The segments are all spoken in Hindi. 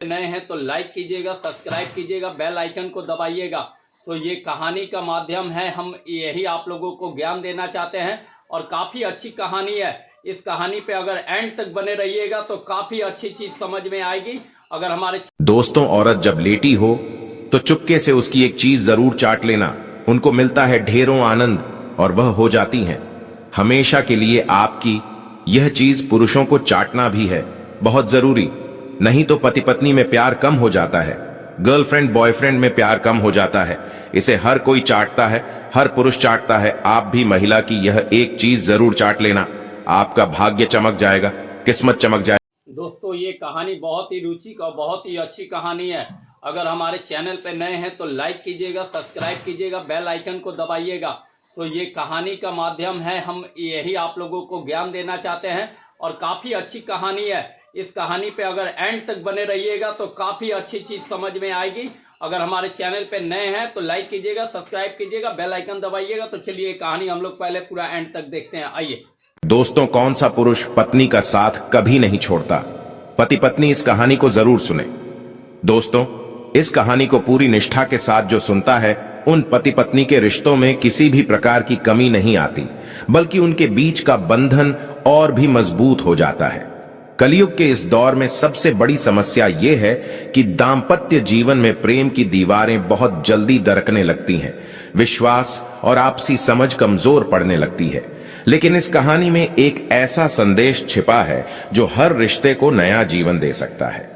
नए हैं तो लाइक कीजिएगा, सब्सक्राइब कीजिएगा, बेल आइकन को दबाइएगा। तो ये कहानी का माध्यम है, हम यही आप लोगों को ज्ञान देना चाहते हैं और काफ़ी अच्छी कहानी है। इस कहानी पे अगर एंड तक बने रहिएगा तो काफ़ी अच्छी चीज़ समझ में आएगी। अगर हमारे दोस्तों, औरत जब लेटी हो तो चुपके से उसकी एक चीज जरूर चाट लेना। उनको मिलता है ढेरों आनंद और वह हो जाती हैं हमेशा के लिए आपकी। यह चीज पुरुषों को चाटना भी है बहुत जरूरी, नहीं तो पति पत्नी में प्यार कम हो जाता है, गर्लफ्रेंड बॉयफ्रेंड में प्यार कम हो जाता है। इसे हर कोई चाटता है, हर पुरुष चाटता है। आप भी महिला की यह एक चीज जरूर चाट लेना, आपका भाग्य चमक जाएगा, किस्मत चमक जाएगी। दोस्तों, ये कहानी बहुत ही रुचिक और बहुत ही अच्छी कहानी है। अगर हमारे चैनल पे नए हैं तो लाइक कीजिएगा, सब्सक्राइब कीजिएगा, बेल आइकन को दबाइएगा। तो ये कहानी का माध्यम है, हम यही आप लोगों को ज्ञान देना चाहते हैं और काफ़ी अच्छी कहानी है। इस कहानी पे अगर एंड तक बने रहिएगा तो काफ़ी अच्छी चीज़ समझ में आएगी। अगर हमारे चैनल पे नए हैं तो लाइक कीजिएगा, सब्सक्राइब कीजिएगा, बेल आइकन दबाइएगा। तो चलिए कहानी हम लोग पहले पूरा एंड तक देखते हैं, आइए। दोस्तों, कौन सा पुरुष पत्नी का साथ कभी नहीं छोड़ता? पति पत्नी इस कहानी को जरूर सुने। दोस्तों, इस कहानी को पूरी निष्ठा के साथ जो सुनता है, उन पति पत्नी के रिश्तों में किसी भी प्रकार की कमी नहीं आती, बल्कि उनके बीच का बंधन और भी मजबूत हो जाता है। कलयुग के इस दौर में सबसे बड़ी समस्या यह है कि दाम्पत्य जीवन में प्रेम की दीवारें बहुत जल्दी दरकने लगती हैं, विश्वास और आपसी समझ कमजोर पड़ने लगती है। लेकिन इस कहानी में एक ऐसा संदेश छिपा है जो हर रिश्ते को नया जीवन दे सकता है।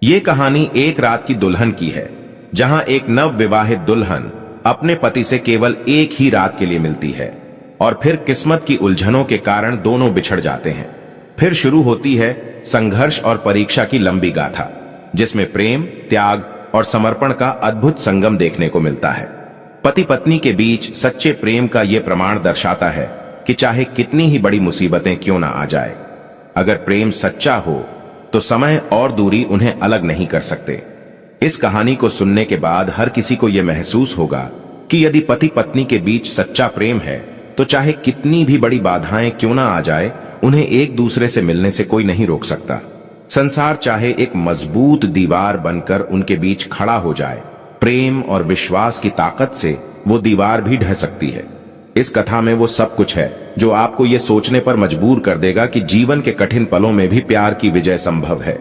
ये कहानी एक रात की दुल्हन की है, जहां एक नव विवाहित दुल्हन अपने पति से केवल एक ही रात के लिए मिलती है और फिर किस्मत की उलझनों के कारण दोनों बिछड़ जाते हैं। फिर शुरू होती है संघर्ष और परीक्षा की लंबी गाथा, जिसमें प्रेम, त्याग और समर्पण का अद्भुत संगम देखने को मिलता है। पति पत्नी के बीच सच्चे प्रेम का यह प्रमाण दर्शाता है कि चाहे कितनी ही बड़ी मुसीबतें क्यों ना आ जाए, अगर प्रेम सच्चा हो तो समय और दूरी उन्हें अलग नहीं कर सकते। इस कहानी को सुनने के बाद हर किसी को यह महसूस होगा कि यदि पति पत्नी के बीच सच्चा प्रेम है तो चाहे कितनी भी बड़ी बाधाएं क्यों ना आ जाए, उन्हें एक दूसरे से मिलने से कोई नहीं रोक सकता। संसार चाहे एक मजबूत दीवार बनकर उनके बीच खड़ा हो जाए, प्रेम और विश्वास की ताकत से वो दीवार भी ढह सकती है। इस कथा में वो सब कुछ है जो आपको ये सोचने पर मजबूर कर देगा कि जीवन के कठिन पलों में भी प्यार की विजय संभव है।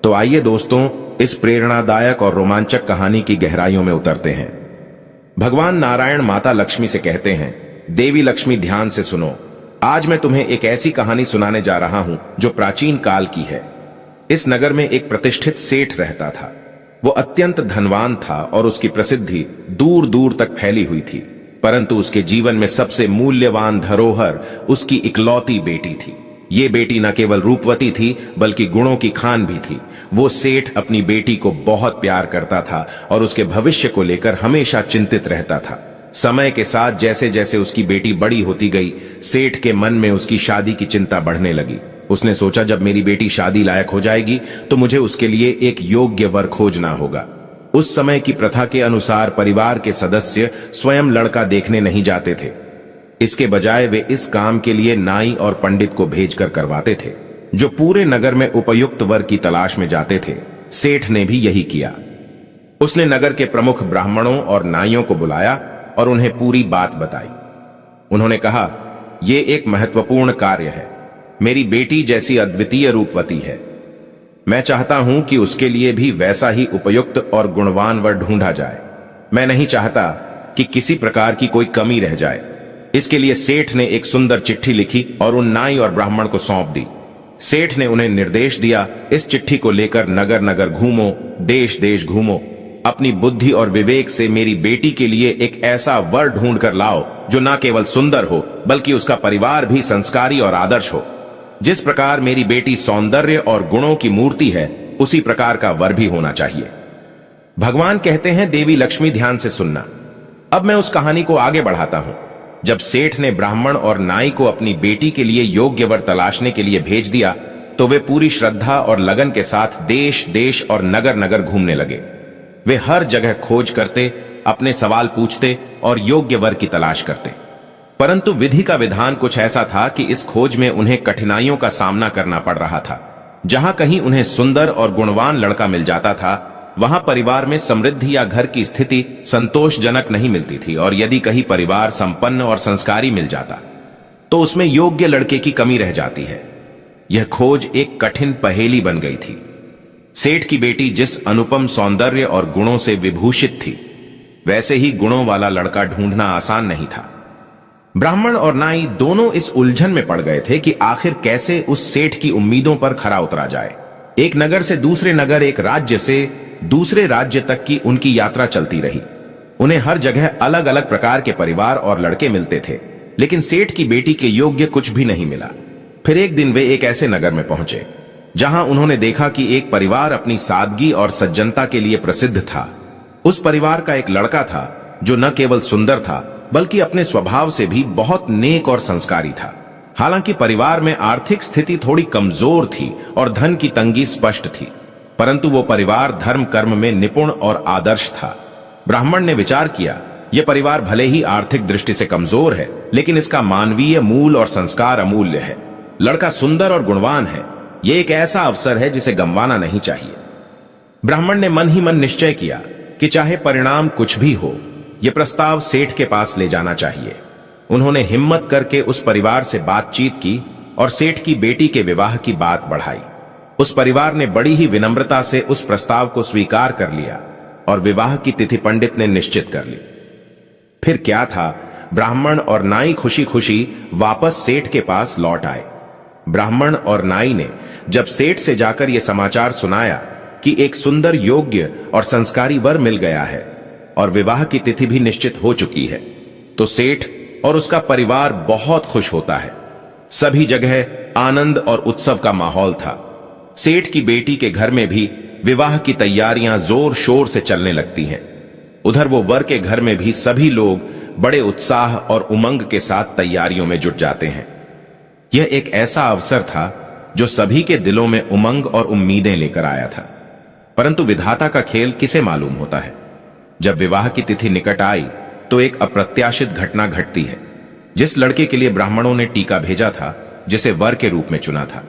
तो आइए दोस्तों, इस प्रेरणादायक और रोमांचक कहानी की गहराइयों में उतरते हैं। भगवान नारायण माता लक्ष्मी से कहते हैं, देवी लक्ष्मी ध्यान से सुनो, आज मैं तुम्हें एक ऐसी कहानी सुनाने जा रहा हूं जो प्राचीन काल की है। इस नगर में एक प्रतिष्ठित सेठ रहता था। वो अत्यंत धनवान था और उसकी प्रसिद्धि दूर दूर तक फैली हुई थी, परंतु उसके जीवन में सबसे मूल्यवान धरोहर उसकी इकलौती बेटी थी। ये बेटी न केवल रूपवती थी बल्कि गुणों की खान भी थी। वो सेठ अपनी बेटी को बहुत प्यार करता था और उसके भविष्य को लेकर हमेशा चिंतित रहता था। समय के साथ जैसे जैसे उसकी बेटी बड़ी होती गई, सेठ के मन में उसकी शादी की चिंता बढ़ने लगी। उसने सोचा, जब मेरी बेटी शादी लायक हो जाएगी तो मुझे उसके लिए एक योग्य वर खोजना होगा। उस समय की प्रथा के अनुसार परिवार के सदस्य स्वयं लड़का देखने नहीं जाते थे। इसके बजाय वे इस काम के लिए नाई और पंडित को भेजकर करवाते थे, जो पूरे नगर में उपयुक्त वर की तलाश में जाते थे। सेठ ने भी यही किया। उसने नगर के प्रमुख ब्राह्मणों और नाइयों को बुलाया और उन्हें पूरी बात बताई। उन्होंने कहा, यह एक महत्वपूर्ण कार्य है। मेरी बेटी जैसी अद्वितीय रूपवती है, मैं चाहता हूं कि उसके लिए भी वैसा ही उपयुक्त और गुणवान वर ढूंढा जाए। मैं नहीं चाहता कि किसी प्रकार की कोई कमी रह जाए। इसके लिए सेठ ने एक सुंदर चिट्ठी लिखी और उन नाई और ब्राह्मण को सौंप दी। सेठ ने उन्हें निर्देश दिया, इस चिट्ठी को लेकर नगर नगर घूमो, देश देश घूमो, अपनी बुद्धि और विवेक से मेरी बेटी के लिए एक ऐसा वर ढूंढ कर लाओ जो न केवल सुंदर हो बल्कि उसका परिवार भी संस्कारी और आदर्श हो। जिस प्रकार मेरी बेटी सौंदर्य और गुणों की मूर्ति है, उसी प्रकार का वर भी होना चाहिए। भगवान कहते हैं, देवी लक्ष्मी ध्यान से सुनना। अब मैं उस कहानी को आगे बढ़ाता हूं। जब सेठ ने ब्राह्मण और नाई को अपनी बेटी के लिए योग्य वर तलाशने के लिए भेज दिया तो वे पूरी श्रद्धा और लगन के साथ देश देश और नगर नगर घूमने लगे। वे हर जगह खोज करते, अपने सवाल पूछते और योग्य वर की तलाश करते। परंतु विधि का विधान कुछ ऐसा था कि इस खोज में उन्हें कठिनाइयों का सामना करना पड़ रहा था। जहां कहीं उन्हें सुंदर और गुणवान लड़का मिल जाता था, वहां परिवार में समृद्धि या घर की स्थिति संतोषजनक नहीं मिलती थी, और यदि कहीं परिवार संपन्न और संस्कारी मिल जाता तो उसमें योग्य लड़के की कमी रह जाती है। यह खोज एक कठिन पहेली बन गई थी। सेठ की बेटी जिस अनुपम सौंदर्य और गुणों से विभूषित थी, वैसे ही गुणों वाला लड़का ढूंढना आसान नहीं था। ब्राह्मण और नाई दोनों इस उलझन में पड़ गए थे कि आखिर कैसे उस सेठ की उम्मीदों पर खरा उतरा जाए। एक नगर से दूसरे नगर, एक राज्य से दूसरे राज्य तक की उनकी यात्रा चलती रही। उन्हें हर जगह अलग अलग प्रकार के परिवार और लड़के मिलते थे, लेकिन सेठ की बेटी के योग्य कुछ भी नहीं मिला। फिर एक दिन वे एक ऐसे नगर में पहुंचे जहां उन्होंने देखा कि एक परिवार अपनी सादगी और सज्जनता के लिए प्रसिद्ध था। उस परिवार का एक लड़का था जो न केवल सुंदर था, बल्कि अपने स्वभाव से भी बहुत नेक और संस्कारी था। हालांकि परिवार में आर्थिक स्थिति थोड़ी कमजोर थी और धन की तंगी स्पष्ट थी, परंतु वो परिवार धर्म कर्म में निपुण और आदर्श था। ब्राह्मण ने विचार किया, यह परिवार भले ही आर्थिक दृष्टि से कमजोर है, लेकिन इसका मानवीय मूल और संस्कार अमूल्य है। लड़का सुंदर और गुणवान है। यह एक ऐसा अवसर है जिसे गंवाना नहीं चाहिए। ब्राह्मण ने मन ही मन निश्चय किया कि चाहे परिणाम कुछ भी हो, यह प्रस्ताव सेठ के पास ले जाना चाहिए। उन्होंने हिम्मत करके उस परिवार से बातचीत की और सेठ की बेटी के विवाह की बात बढ़ाई। उस परिवार ने बड़ी ही विनम्रता से उस प्रस्ताव को स्वीकार कर लिया और विवाह की तिथि पंडित ने निश्चित कर ली। फिर क्या था, ब्राह्मण और नाई खुशी खुशी वापस सेठ के पास लौट आए। ब्राह्मण और नाई ने जब सेठ से जाकर यह समाचार सुनाया कि एक सुंदर, योग्य और संस्कारी वर मिल गया है और विवाह की तिथि भी निश्चित हो चुकी है, तो सेठ और उसका परिवार बहुत खुश होता है। सभी जगह आनंद और उत्सव का माहौल था। सेठ की बेटी के घर में भी विवाह की तैयारियां जोर शोर से चलने लगती हैं। उधर वो वर के घर में भी सभी लोग बड़े उत्साह और उमंग के साथ तैयारियों में जुट जाते हैं। यह एक ऐसा अवसर था जो सभी के दिलों में उमंग और उम्मीदें लेकर आया था। परंतु विधाता का खेल किसे मालूम होता है। जब विवाह की तिथि निकट आई तो एक अप्रत्याशित घटना घटती है। जिस लड़के के लिए ब्राह्मणों ने टीका भेजा था, जिसे वर के रूप में चुना था,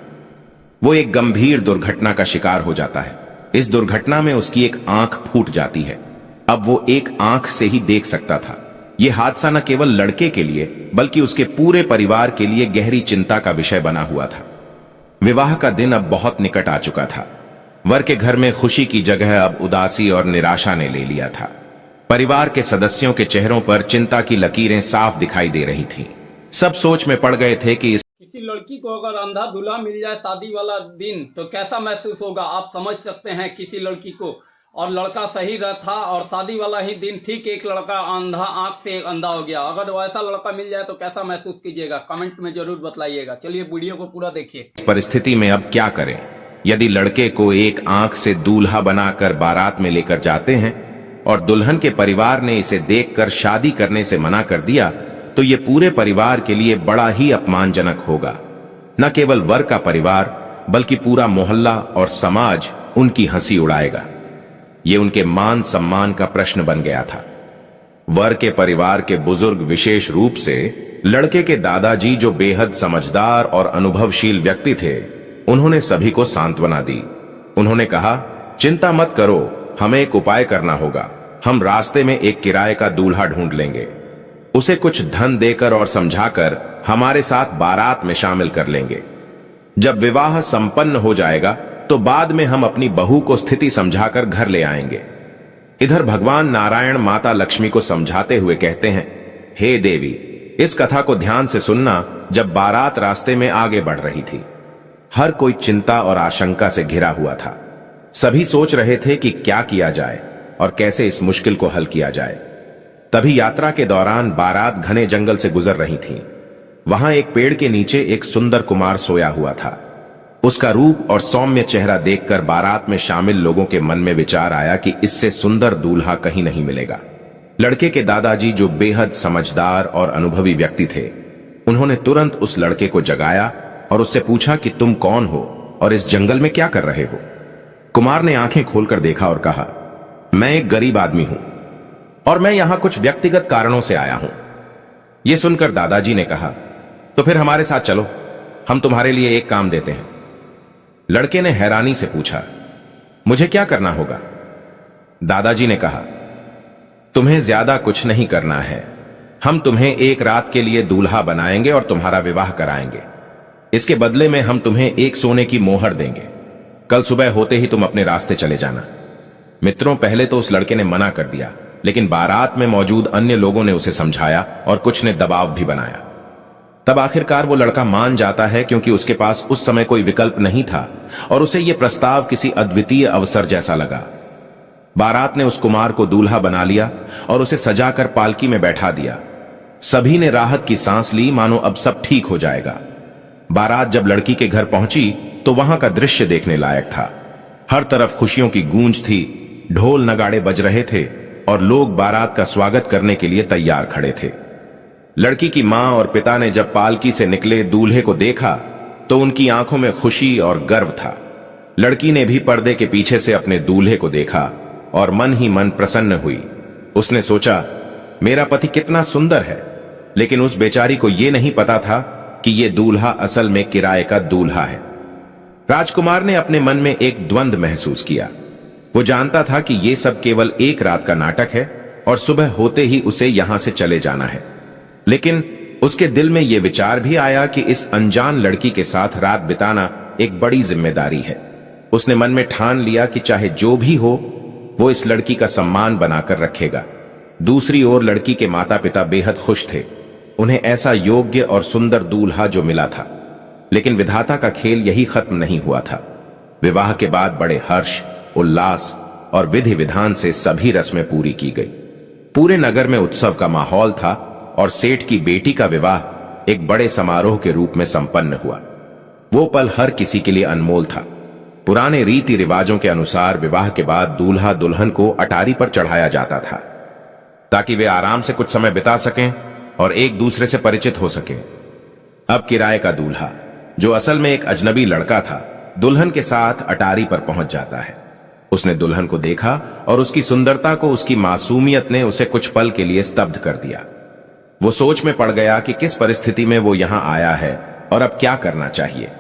वो एक गंभीर दुर्घटना का शिकार हो जाता है। इस दुर्घटना में उसकी एक आंख फूट जाती है। अब वो एक आंख से ही देख सकता था। यह हादसा न केवल लड़के के लिए बल्कि उसके पूरे परिवार के लिए गहरी चिंता का विषय बना हुआ था। विवाह का दिन अब बहुत निकट आ चुका था। वर के घर में खुशी की जगह अब उदासी और निराशा ने ले लिया था। परिवार के सदस्यों के चेहरों पर चिंता की लकीरें साफ दिखाई दे रही थीं। सब सोच में पड़ गए थे कि किसी लड़की को अगर अंधा दूल्हा मिल जाए शादी वाला दिन तो कैसा महसूस होगा, आप समझ सकते हैं। किसी लड़की को और लड़का सही था और शादी वाला ही दिन ठीक एक लड़का अंधा, आंख से अंधा हो गया। अगर वैसा लड़का मिल जाए तो कैसा महसूस कीजिएगा, कमेंट में जरूर बतलाइएगा। चलिए वीडियो को पूरा देखिए। इस परिस्थिति में अब क्या करें। यदि लड़के को एक आंख से दूल्हा बनाकर बारात में लेकर जाते हैं और दुल्हन के परिवार ने इसे देखकर शादी करने से मना कर दिया, तो ये पूरे परिवार के लिए बड़ा ही अपमानजनक होगा। न केवल वर का परिवार बल्कि पूरा मोहल्ला और समाज उनकी हंसी उड़ाएगा। ये उनके मान सम्मान का प्रश्न बन गया था। वर के परिवार के बुजुर्ग, विशेष रूप से लड़के के दादाजी, जो बेहद समझदार और अनुभवशील व्यक्ति थे, उन्होंने सभी को सांत्वना दी। उन्होंने कहा, चिंता मत करो, हमें एक उपाय करना होगा। हम रास्ते में एक किराए का दूल्हा ढूंढ लेंगे, उसे कुछ धन देकर और समझाकर हमारे साथ बारात में शामिल कर लेंगे। जब विवाह संपन्न हो जाएगा तो बाद में हम अपनी बहू को स्थिति समझाकर घर ले आएंगे। इधर भगवान नारायण माता लक्ष्मी को समझाते हुए कहते हैं, हे देवी, इस कथा को ध्यान से सुनना। जब बारात रास्ते में आगे बढ़ रही थी, हर कोई चिंता और आशंका से घिरा हुआ था। सभी सोच रहे थे कि क्या किया जाए और कैसे इस मुश्किल को हल किया जाए। तभी यात्रा के दौरान बारात घने जंगल से गुजर रही थी। वहां एक पेड़ के नीचे एक सुंदर कुमार सोया हुआ था। उसका रूप और सौम्य चेहरा देखकर बारात में शामिल लोगों के मन में विचार आया कि इससे सुंदर दूल्हा कहीं नहीं मिलेगा। लड़के के दादाजी, जो बेहद समझदार और अनुभवी व्यक्ति थे, उन्होंने तुरंत उस लड़के को जगाया और उससे पूछा कि तुम कौन हो और इस जंगल में क्या कर रहे हो। कुमार ने आंखें खोलकर देखा और कहा, मैं एक गरीब आदमी हूं और मैं यहां कुछ व्यक्तिगत कारणों से आया हूं। यह सुनकर दादाजी ने कहा, तो फिर हमारे साथ चलो, हम तुम्हारे लिए एक काम देते हैं। लड़के ने हैरानी से पूछा, मुझे क्या करना होगा? दादाजी ने कहा, तुम्हें ज्यादा कुछ नहीं करना है। हम तुम्हें एक रात के लिए दूल्हा बनाएंगे और तुम्हारा विवाह कराएंगे। इसके बदले में हम तुम्हें एक सोने की मोहर देंगे। कल सुबह होते ही तुम अपने रास्ते चले जाना। मित्रों, पहले तो उस लड़के ने मना कर दिया, लेकिन बारात में मौजूद अन्य लोगों ने उसे समझाया और कुछ ने दबाव भी बनाया। तब आखिरकार वो लड़का मान जाता है, क्योंकि उसके पास उस समय कोई विकल्प नहीं था और उसे यह प्रस्ताव किसी अद्वितीय अवसर जैसा लगा। बारात ने उस कुमार को दूल्हा बना लिया और उसे सजाकर पालकी में बैठा दिया। सभी ने राहत की सांस ली, मानो अब सब ठीक हो जाएगा। बारात जब लड़की के घर पहुंची तो वहां का दृश्य देखने लायक था। हर तरफ खुशियों की गूंज थी, ढोल नगाड़े बज रहे थे और लोग बारात का स्वागत करने के लिए तैयार खड़े थे। लड़की की मां और पिता ने जब पालकी से निकले दूल्हे को देखा तो उनकी आंखों में खुशी और गर्व था। लड़की ने भी पर्दे के पीछे से अपने दूल्हे को देखा और मन ही मन प्रसन्न हुई। उसने सोचा, मेरा पति कितना सुंदर है, लेकिन उस बेचारी को यह नहीं पता था कि यह दूल्हा असल में किराए का दूल्हा है। राजकुमार ने अपने मन में एक द्वंद्व महसूस किया। वो जानता था कि यह सब केवल एक रात का नाटक है और सुबह होते ही उसे यहां से चले जाना है, लेकिन उसके दिल में यह विचार भी आया कि इस अनजान लड़की के साथ रात बिताना एक बड़ी जिम्मेदारी है। उसने मन में ठान लिया कि चाहे जो भी हो, वो इस लड़की का सम्मान बनाकर रखेगा। दूसरी ओर लड़की के माता पिता बेहद खुश थे। उन्हें ऐसा योग्य और सुंदर दूल्हा जो मिला था, लेकिन विधाता का खेल यही खत्म नहीं हुआ था। विवाह के बाद बड़े हर्ष, उल्लास और विधि विधान से सभी रस्में पूरी की गई। पूरे नगर में उत्सव का माहौल था और सेठ की बेटी का विवाह एक बड़े समारोह के रूप में संपन्न हुआ। वो पल हर किसी के लिए अनमोल था। पुराने रीति रिवाजों के अनुसार विवाह के बाद दूल्हा दुल्हन को अटारी पर चढ़ाया जाता था, ताकि वे आराम से कुछ समय बिता सकें और एक दूसरे से परिचित हो सकें। अब किराए का दूल्हा, जो असल में एक अजनबी लड़का था, दुल्हन के साथ अटारी पर पहुंच जाता है। उसने दुल्हन को देखा और उसकी सुंदरता को उसकी मासूमियत ने उसे कुछ पल के लिए स्तब्ध कर दिया। वो सोच में पड़ गया कि किस परिस्थिति में वो यहां आया है और अब क्या करना चाहिए।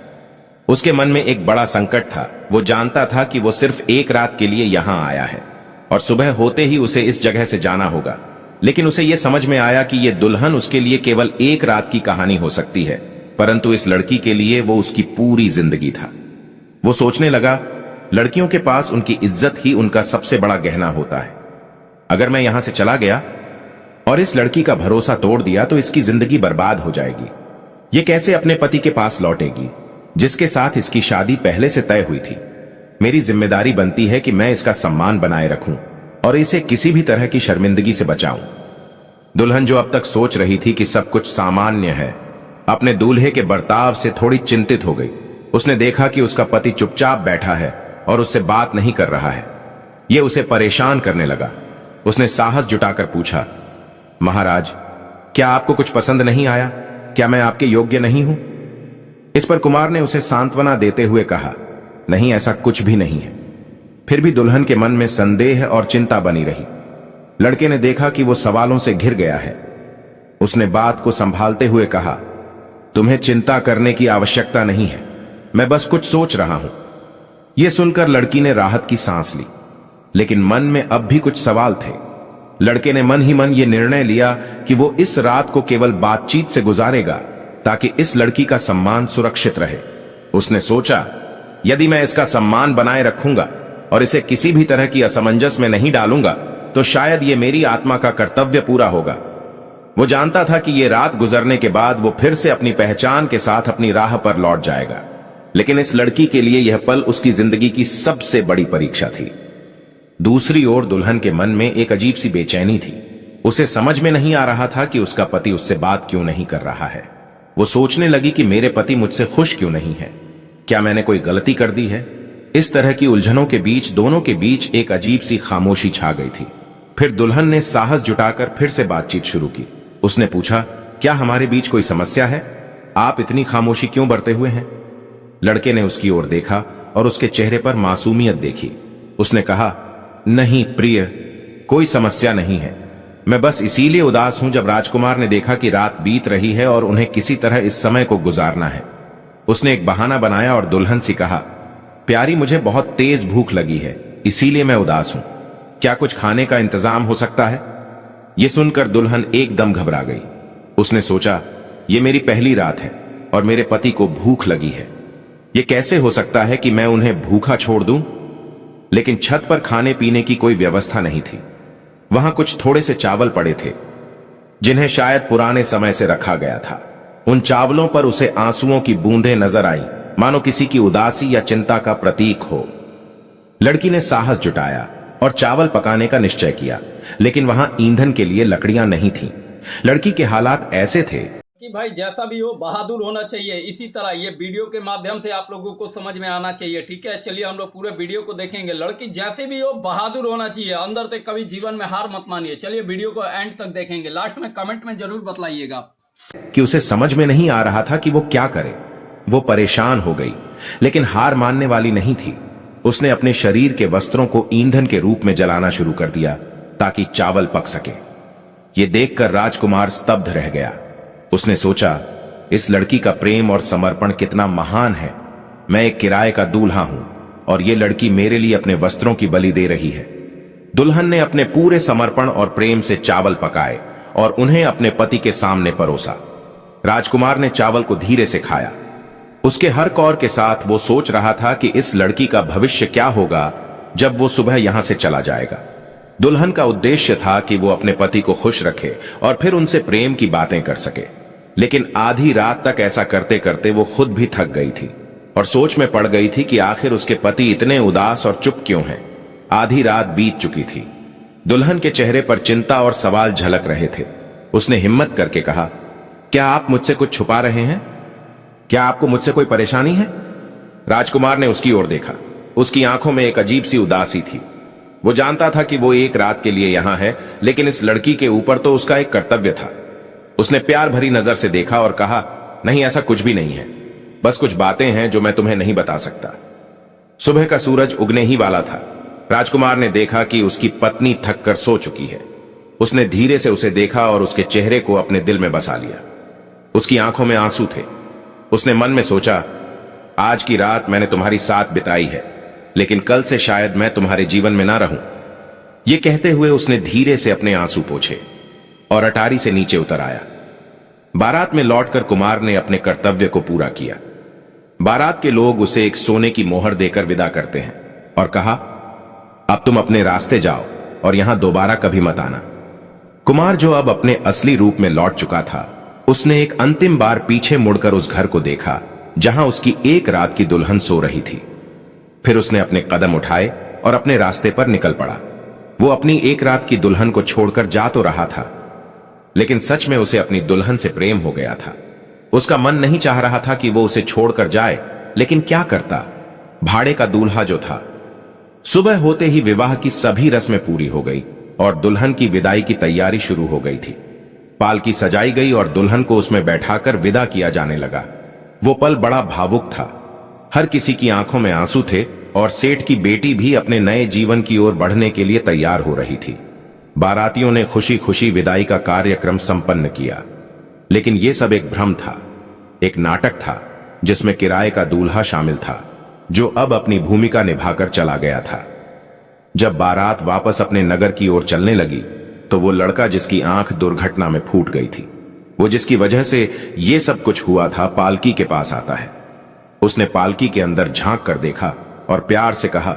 उसके मन में एक बड़ा संकट था। वो जानता था कि वो सिर्फ एक रात के लिए यहां आया है और सुबह होते ही उसे इस जगह से जाना होगा, लेकिन उसे यह समझ में आया कि यह दुल्हन उसके लिए केवल एक रात की कहानी हो सकती है, परंतु इस लड़की के लिए वो उसकी पूरी जिंदगी था। वो सोचने लगा, लड़कियों के पास उनकी इज्जत ही उनका सबसे बड़ा गहना होता है। अगर मैं यहां से चला गया और इस लड़की का भरोसा तोड़ दिया तो इसकी जिंदगी बर्बाद हो जाएगी। ये कैसे अपने पति के पास लौटेगी, जिसके साथ इसकी शादी पहले से तय हुई थी। मेरी जिम्मेदारी बनती है कि मैं इसका सम्मान बनाए रखूं और इसे किसी भी तरह की शर्मिंदगी से बचाऊं। दुल्हन, जो अब तक सोच रही थी कि सब कुछ सामान्य है, अपने दूल्हे के बर्ताव से थोड़ी चिंतित हो गई। उसने देखा कि उसका पति चुपचाप बैठा है और उससे बात नहीं कर रहा है। यह उसे परेशान करने लगा। उसने साहस जुटाकर पूछा, महाराज, क्या आपको कुछ पसंद नहीं आया? क्या मैं आपके योग्य नहीं हूं? इस पर कुमार ने उसे सांत्वना देते हुए कहा, नहीं, ऐसा कुछ भी नहीं है। फिर भी दुल्हन के मन में संदेह और चिंता बनी रही। लड़के ने देखा कि वो सवालों से घिर गया है। उसने बात को संभालते हुए कहा, तुम्हें चिंता करने की आवश्यकता नहीं है, मैं बस कुछ सोच रहा हूं। यह सुनकर लड़की ने राहत की सांस ली, लेकिन मन में अब भी कुछ सवाल थे। लड़के ने मन ही मन यह निर्णय लिया कि वो इस रात को केवल बातचीत से गुजारेगा, ताकि इस लड़की का सम्मान सुरक्षित रहे। उसने सोचा, यदि मैं इसका सम्मान बनाए रखूंगा और इसे किसी भी तरह की असमंजस में नहीं डालूंगा, तो शायद ये मेरी आत्मा का कर्तव्य पूरा होगा। वो जानता था कि ये रात गुजरने के बाद वो फिर से अपनी पहचान के साथ अपनी राह पर लौट जाएगा, लेकिन इस लड़की के लिए यह पल उसकी जिंदगी की सबसे बड़ी परीक्षा थी। दूसरी ओर दुल्हन के मन में एक अजीब सी बेचैनी थी। उसे समझ में नहीं आ रहा था कि उसका पति उससे बात क्यों नहीं कर रहा है। वो सोचने लगी कि मेरे पति मुझसे खुश क्यों नहीं है? क्या मैंने कोई गलती कर दी है? इस तरह की उलझनों के बीच दोनों के बीच एक अजीब सी खामोशी छा गई थी। फिर दुल्हन ने साहस जुटाकर फिर से बातचीत शुरू की। उसने पूछा, क्या हमारे बीच कोई समस्या है? आप इतनी खामोशी क्यों बरते हुए हैं? लड़के ने उसकी ओर देखा और उसके चेहरे पर मासूमियत देखी। उसने कहा, नहीं प्रिय, कोई समस्या नहीं है। मैं बस इसीलिए उदास हूं जब राजकुमार ने देखा कि रात बीत रही है और उन्हें किसी तरह इस समय को गुजारना है। उसने एक बहाना बनाया और दुल्हन से कहा, प्यारी, मुझे बहुत तेज भूख लगी है, इसीलिए मैं उदास हूं। क्या कुछ खाने का इंतजाम हो सकता है? यह सुनकर दुल्हन एकदम घबरा गई। उसने सोचा, यह मेरी पहली रात है और मेरे पति को भूख लगी है। यह कैसे हो सकता है कि मैं उन्हें भूखा छोड़ दूं? लेकिन छत पर खाने पीने की कोई व्यवस्था नहीं थी। वहां कुछ थोड़े से चावल पड़े थे, जिन्हें शायद पुराने समय से रखा गया था। उन चावलों पर उसे आंसुओं की बूंदें नजर आई, मानो किसी की उदासी या चिंता का प्रतीक हो। लड़की ने साहस जुटाया और चावल पकाने का निश्चय किया, लेकिन वहां ईंधन के लिए लकड़ियां नहीं थीं। लड़की के हालात ऐसे थे कि भाई जैसा भी हो बहादुर होना चाहिए। इसी तरह ये वीडियो के माध्यम से आप लोगों को समझ में आना चाहिए, ठीक है। चलिए हम लोग पूरे वीडियो को देखेंगे। लड़की जैसे भी हो बहादुर होना चाहिए, अंदर से कभी जीवन में हार मत मानिए। चलिए वीडियो को एंड तक देखेंगे, लास्ट में कमेंट में जरूर बतलाइएगा कि उसे समझ में नहीं आ रहा था कि वो क्या करे। वो परेशान हो गई, लेकिन हार मानने वाली नहीं थी। उसने अपने शरीर के वस्त्रों को ईंधन के रूप में जलाना शुरू कर दिया ताकि चावल पक सके। ये देखकर राजकुमार स्तब्ध रह गया। उसने सोचा, इस लड़की का प्रेम और समर्पण कितना महान है। मैं एक किराए का दूल्हा हूं और ये लड़की मेरे लिए अपने वस्त्रों की बलि दे रही है। दुल्हन ने अपने पूरे समर्पण और प्रेम से चावल पकाए और उन्हें अपने पति के सामने परोसा। राजकुमार ने चावल को धीरे से खाया। उसके हर कौर के साथ वो सोच रहा था कि इस लड़की का भविष्य क्या होगा जब वो सुबह यहां से चला जाएगा। दुल्हन का उद्देश्य था कि वो अपने पति को खुश रखे और फिर उनसे प्रेम की बातें कर सके। लेकिन आधी रात तक ऐसा करते करते वो खुद भी थक गई थी और सोच में पड़ गई थी कि आखिर उसके पति इतने उदास और चुप क्यों हैं। आधी रात बीत चुकी थी। दुल्हन के चेहरे पर चिंता और सवाल झलक रहे थे। उसने हिम्मत करके कहा, क्या आप मुझसे कुछ छुपा रहे हैं? क्या आपको मुझसे कोई परेशानी है? राजकुमार ने उसकी ओर देखा। उसकी आंखों में एक अजीब सी उदासी थी। वो जानता था कि वो एक रात के लिए यहां है, लेकिन इस लड़की के ऊपर तो उसका एक कर्तव्य था। उसने प्यार भरी नजर से देखा और कहा, नहीं, ऐसा कुछ भी नहीं है। बस कुछ बातें हैं जो मैं तुम्हें नहीं बता सकता। सुबह का सूरज उगने ही वाला था। राजकुमार ने देखा कि उसकी पत्नी थक कर सो चुकी है। उसने धीरे से उसे देखा और उसके चेहरे को अपने दिल में बसा लिया। उसकी आंखों में आंसू थे। उसने मन में सोचा, आज की रात मैंने तुम्हारी साथ बिताई है, लेकिन कल से शायद मैं तुम्हारे जीवन में ना रहूं। यह कहते हुए उसने धीरे से अपने आंसू पोंछे और अटारी से नीचे उतर आया। बारात में लौटकर कुमार ने अपने कर्तव्य को पूरा किया। बारात के लोग उसे एक सोने की मोहर देकर विदा करते हैं और कहा, अब तुम अपने रास्ते जाओ और यहां दोबारा कभी मत आना। कुमार, जो अब अपने असली रूप में लौट चुका था, उसने एक अंतिम बार पीछे मुड़कर उस घर को देखा जहां उसकी एक रात की दुल्हन सो रही थी। फिर उसने अपने कदम उठाए और अपने रास्ते पर निकल पड़ा। वो अपनी एक रात की दुल्हन को छोड़कर जा तो रहा था, लेकिन सच में उसे अपनी दुल्हन से प्रेम हो गया था। उसका मन नहीं चाह रहा था कि वो उसे छोड़कर जाए, लेकिन क्या करता, भाड़े का दूल्हा जो था। सुबह होते ही विवाह की सभी रस्में पूरी हो गई और दुल्हन की विदाई की तैयारी शुरू हो गई थी। पालकी सजाई गई और दुल्हन को उसमें बैठाकर विदा किया जाने लगा। वो पल बड़ा भावुक था। हर किसी की आंखों में आंसू थे और सेठ की बेटी भी अपने नए जीवन की ओर बढ़ने के लिए तैयार हो रही थी। बारातियों ने खुशी खुशी विदाई का कार्यक्रम संपन्न किया, लेकिन यह सब एक भ्रम था, एक नाटक था जिसमें किराए का दूल्हा शामिल था, जो अब अपनी भूमिका निभाकर चला गया था। जब बारात वापस अपने नगर की ओर चलने लगी, तो वो लड़का जिसकी आंख दुर्घटना में फूट गई थी, वो जिसकी वजह से ये सब कुछ हुआ था, पालकी के पास आता है। उसने पालकी के अंदर झांक कर देखा और प्यार से कहा,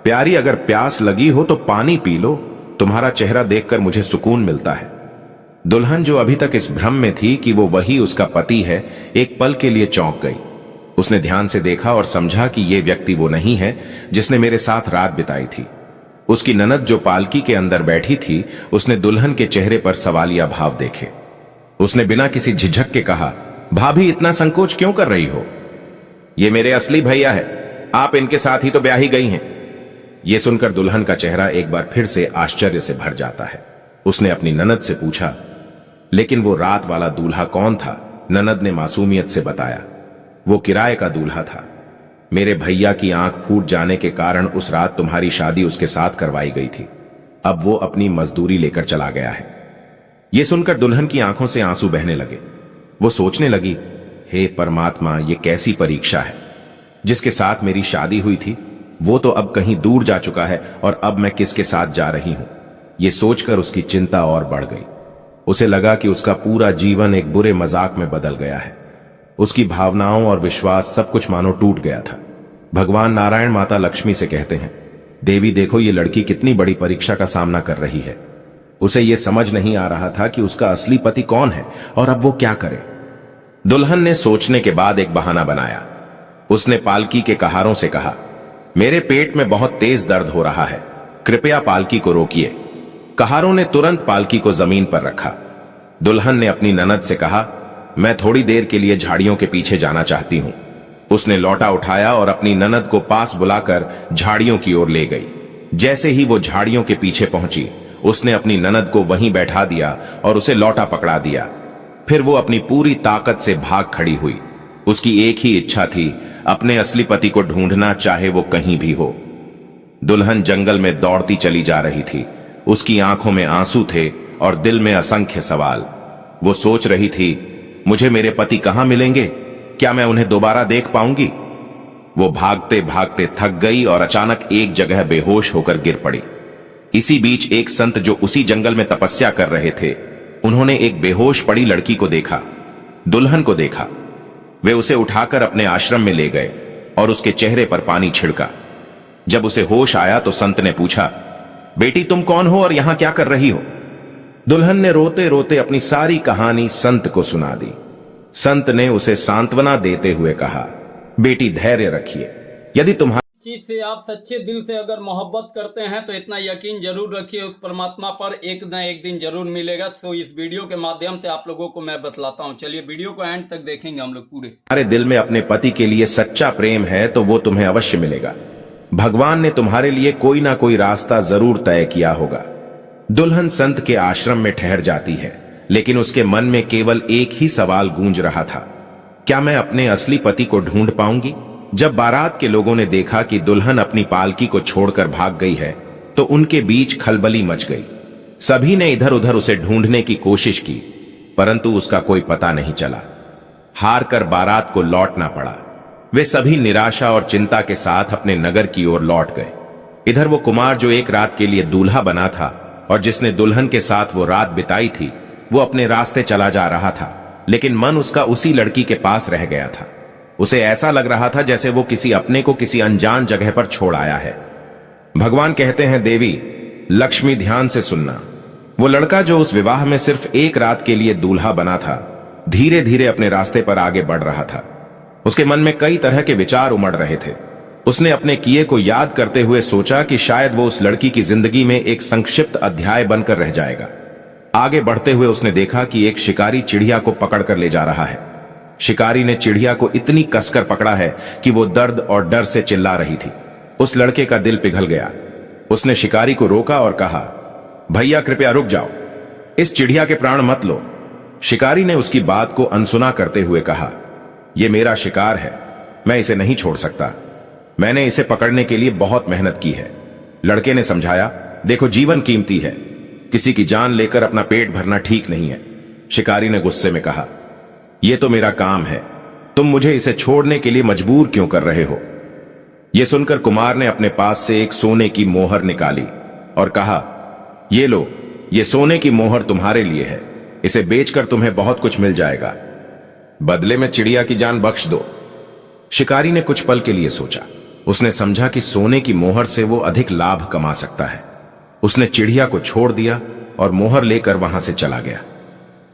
प्यारी, अगर प्यास लगी हो तो पानी पी लो, तुम्हारा चेहरा देखकर मुझे सुकून मिलता है। दुल्हन, जो अभी तक इस भ्रम में थी कि वो वही उसका पति है, एक पल के लिए चौंक गई। उसने ध्यान से देखा और समझा कि यह व्यक्ति वो नहीं है जिसने मेरे साथ रात बिताई थी। उसकी ननद जो पालकी के अंदर बैठी थी, उसने दुल्हन के चेहरे पर सवालिया भाव देखे। उसने बिना किसी झिझक के कहा, भाभी, इतना संकोच क्यों कर रही हो? ये मेरे असली भैया है, आप इनके साथ ही तो ब्याही गई हैं। यह सुनकर दुल्हन का चेहरा एक बार फिर से आश्चर्य से भर जाता है। उसने अपनी ननद से पूछा, लेकिन वो रात वाला दूल्हा कौन था? ननद ने मासूमियत से बताया, वो किराए का दूल्हा था। मेरे भैया की आंख फूट जाने के कारण उस रात तुम्हारी शादी उसके साथ करवाई गई थी। अब वो अपनी मजदूरी लेकर चला गया है। यह सुनकर दुल्हन की आंखों से आंसू बहने लगे। वो सोचने लगी, हे परमात्मा, ये कैसी परीक्षा है जिसके साथ मेरी शादी हुई थी वो तो अब कहीं दूर जा चुका है और अब मैं किसके साथ जा रही हूं, ये सोचकर उसकी चिंता और बढ़ गई। उसे लगा कि उसका पूरा जीवन एक बुरे मजाक में बदल गया है। उसकी भावनाओं और विश्वास सब कुछ मानो टूट गया था। भगवान नारायण माता लक्ष्मी से कहते हैं, देवी देखो ये लड़की कितनी बड़ी परीक्षा का सामना कर रही है। उसे यह समझ नहीं आ रहा था कि उसका असली पति कौन है और अब वो क्या करे। दुल्हन ने सोचने के बाद एक बहाना बनाया। उसने पालकी के कहारों से कहा, मेरे पेट में बहुत तेज दर्द हो रहा है, कृपया पालकी को रोकिए। कहारों ने तुरंत पालकी को जमीन पर रखा। दुल्हन ने अपनी ननद से कहा, मैं थोड़ी देर के लिए झाड़ियों के पीछे जाना चाहती हूं। उसने लौटा उठाया और अपनी ननद को पास बुलाकर झाड़ियों की ओर ले गई। जैसे ही वो झाड़ियों के पीछे पहुंची, उसने अपनी ननद को वहीं बैठा दिया और उसे लौटा पकड़ा दिया। फिर वो अपनी पूरी ताकत से भाग खड़ी हुई। उसकी एक ही इच्छा थी, अपने असली पति को ढूंढना, चाहे वो कहीं भी हो। दुल्हन जंगल में दौड़ती चली जा रही थी। उसकी आंखों में आंसू थे और दिल में असंख्य सवाल। वो सोच रही थी, मुझे मेरे पति कहां मिलेंगे? क्या मैं उन्हें दोबारा देख पाऊंगी? वो भागते भागते थक गई और अचानक एक जगह बेहोश होकर गिर पड़ी। इसी बीच एक संत जो उसी जंगल में तपस्या कर रहे थे, उन्होंने एक बेहोश पड़ी लड़की को देखा, दुल्हन को देखा। वे उसे उठाकर अपने आश्रम में ले गए और उसके चेहरे पर पानी छिड़का। जब उसे होश आया तो संत ने पूछा, बेटी तुम कौन हो और यहां क्या कर रही हो? दुल्हन ने रोते रोते अपनी सारी कहानी संत को सुना दी। संत ने उसे सांत्वना देते हुए कहा, बेटी धैर्य रखिए, यदि तुम्हारी चीज से आप सच्चे दिल से अगर मोहब्बत करते हैं तो इतना यकीन जरूर रखिए, उस परमात्मा पर एक न एक दिन जरूर मिलेगा। तो इस वीडियो के माध्यम से आप लोगों को मैं बतलाता हूं। चलिए वीडियो को एंड तक देखेंगे हम लोग पूरे। तुम्हारे दिल में अपने पति के लिए सच्चा प्रेम है तो वो तुम्हें अवश्य मिलेगा। भगवान ने तुम्हारे लिए कोई ना कोई रास्ता जरूर तय किया होगा। दुल्हन संत के आश्रम में ठहर जाती है, लेकिन उसके मन में केवल एक ही सवाल गूंज रहा था, क्या मैं अपने असली पति को ढूंढ पाऊंगी? जब बारात के लोगों ने देखा कि दुल्हन अपनी पालकी को छोड़कर भाग गई है, तो उनके बीच खलबली मच गई। सभी ने इधर उधर उसे ढूंढने की कोशिश की, परंतु उसका कोई पता नहीं चला। हार कर बारात को लौटना पड़ा। वे सभी निराशा और चिंता के साथ अपने नगर की ओर लौट गए। इधर वो कुमार जो एक रात के लिए दूल्हा बना था और जिसने दुल्हन के साथ वो रात बिताई थी, वो अपने रास्ते चला जा रहा था, लेकिन मन उसका उसी लड़की के पास रह गया था। उसे ऐसा लग रहा था जैसे वो किसी अपने को किसी अनजान जगह पर छोड़ आया है। भगवान कहते हैं, देवी लक्ष्मी ध्यान से सुनना। वो लड़का जो उस विवाह में सिर्फ एक रात के लिए दूल्हा बना था, धीरे धीरे अपने रास्ते पर आगे बढ़ रहा था। उसके मन में कई तरह के विचार उमड़ रहे थे। उसने अपने किए को याद करते हुए सोचा कि शायद वो उस लड़की की जिंदगी में एक संक्षिप्त अध्याय बनकर रह जाएगा। आगे बढ़ते हुए उसने देखा कि एक शिकारी चिड़िया को पकड़कर ले जा रहा है। शिकारी ने चिड़िया को इतनी कसकर पकड़ा है कि वो दर्द और डर से चिल्ला रही थी। उस लड़के का दिल पिघल गया। उसने शिकारी को रोका और कहा, भैया कृपया रुक जाओ, इस चिड़िया के प्राण मत लो। शिकारी ने उसकी बात को अनसुना करते हुए कहा, यह मेरा शिकार है, मैं इसे नहीं छोड़ सकता। मैंने इसे पकड़ने के लिए बहुत मेहनत की है। लड़के ने समझाया, देखो जीवन कीमती है, किसी की जान लेकर अपना पेट भरना ठीक नहीं है। शिकारी ने गुस्से में कहा, यह तो मेरा काम है, तुम मुझे इसे छोड़ने के लिए मजबूर क्यों कर रहे हो? यह सुनकर कुमार ने अपने पास से एक सोने की मोहर निकाली और कहा, ये लो, यह सोने की मोहर तुम्हारे लिए है, इसे बेचकर तुम्हें बहुत कुछ मिल जाएगा, बदले में चिड़िया की जान बख्श दो। शिकारी ने कुछ पल के लिए सोचा। उसने समझा कि सोने की मोहर से वो अधिक लाभ कमा सकता है। उसने चिड़िया को छोड़ दिया और मोहर लेकर वहां से चला गया।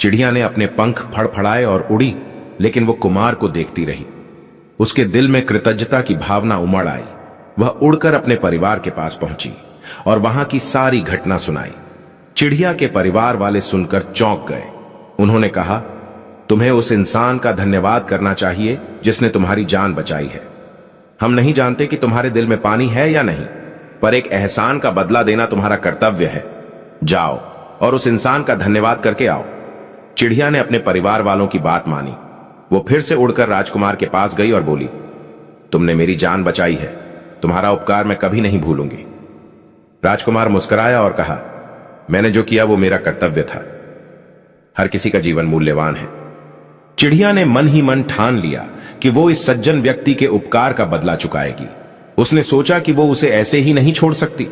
चिड़िया ने अपने पंख फड़फड़ाए और उड़ी, लेकिन वो कुमार को देखती रही। उसके दिल में कृतज्ञता की भावना उमड़ आई। वह उड़कर अपने परिवार के पास पहुंची और वहां की सारी घटना सुनाई। चिड़िया के परिवार वाले सुनकर चौंक गए। उन्होंने कहा, तुम्हें उस इंसान का धन्यवाद करना चाहिए जिसने तुम्हारी जान बचाई है। हम नहीं जानते कि तुम्हारे दिल में पानी है या नहीं, पर एक एहसान का बदला देना तुम्हारा कर्तव्य है। जाओ और उस इंसान का धन्यवाद करके आओ। चिड़िया ने अपने परिवार वालों की बात मानी। वो फिर से उड़कर राजकुमार के पास गई और बोली, तुमने मेरी जान बचाई है, तुम्हारा उपकार मैं कभी नहीं भूलूंगी। राजकुमार मुस्कुराया और कहा, मैंने जो किया वो मेरा कर्तव्य था। हर किसी का जीवन मूल्यवान है। चिड़िया ने मन ही मन ठान लिया कि वो इस सज्जन व्यक्ति के उपकार का बदला चुकाएगी। उसने सोचा कि वो उसे ऐसे ही नहीं छोड़ सकती।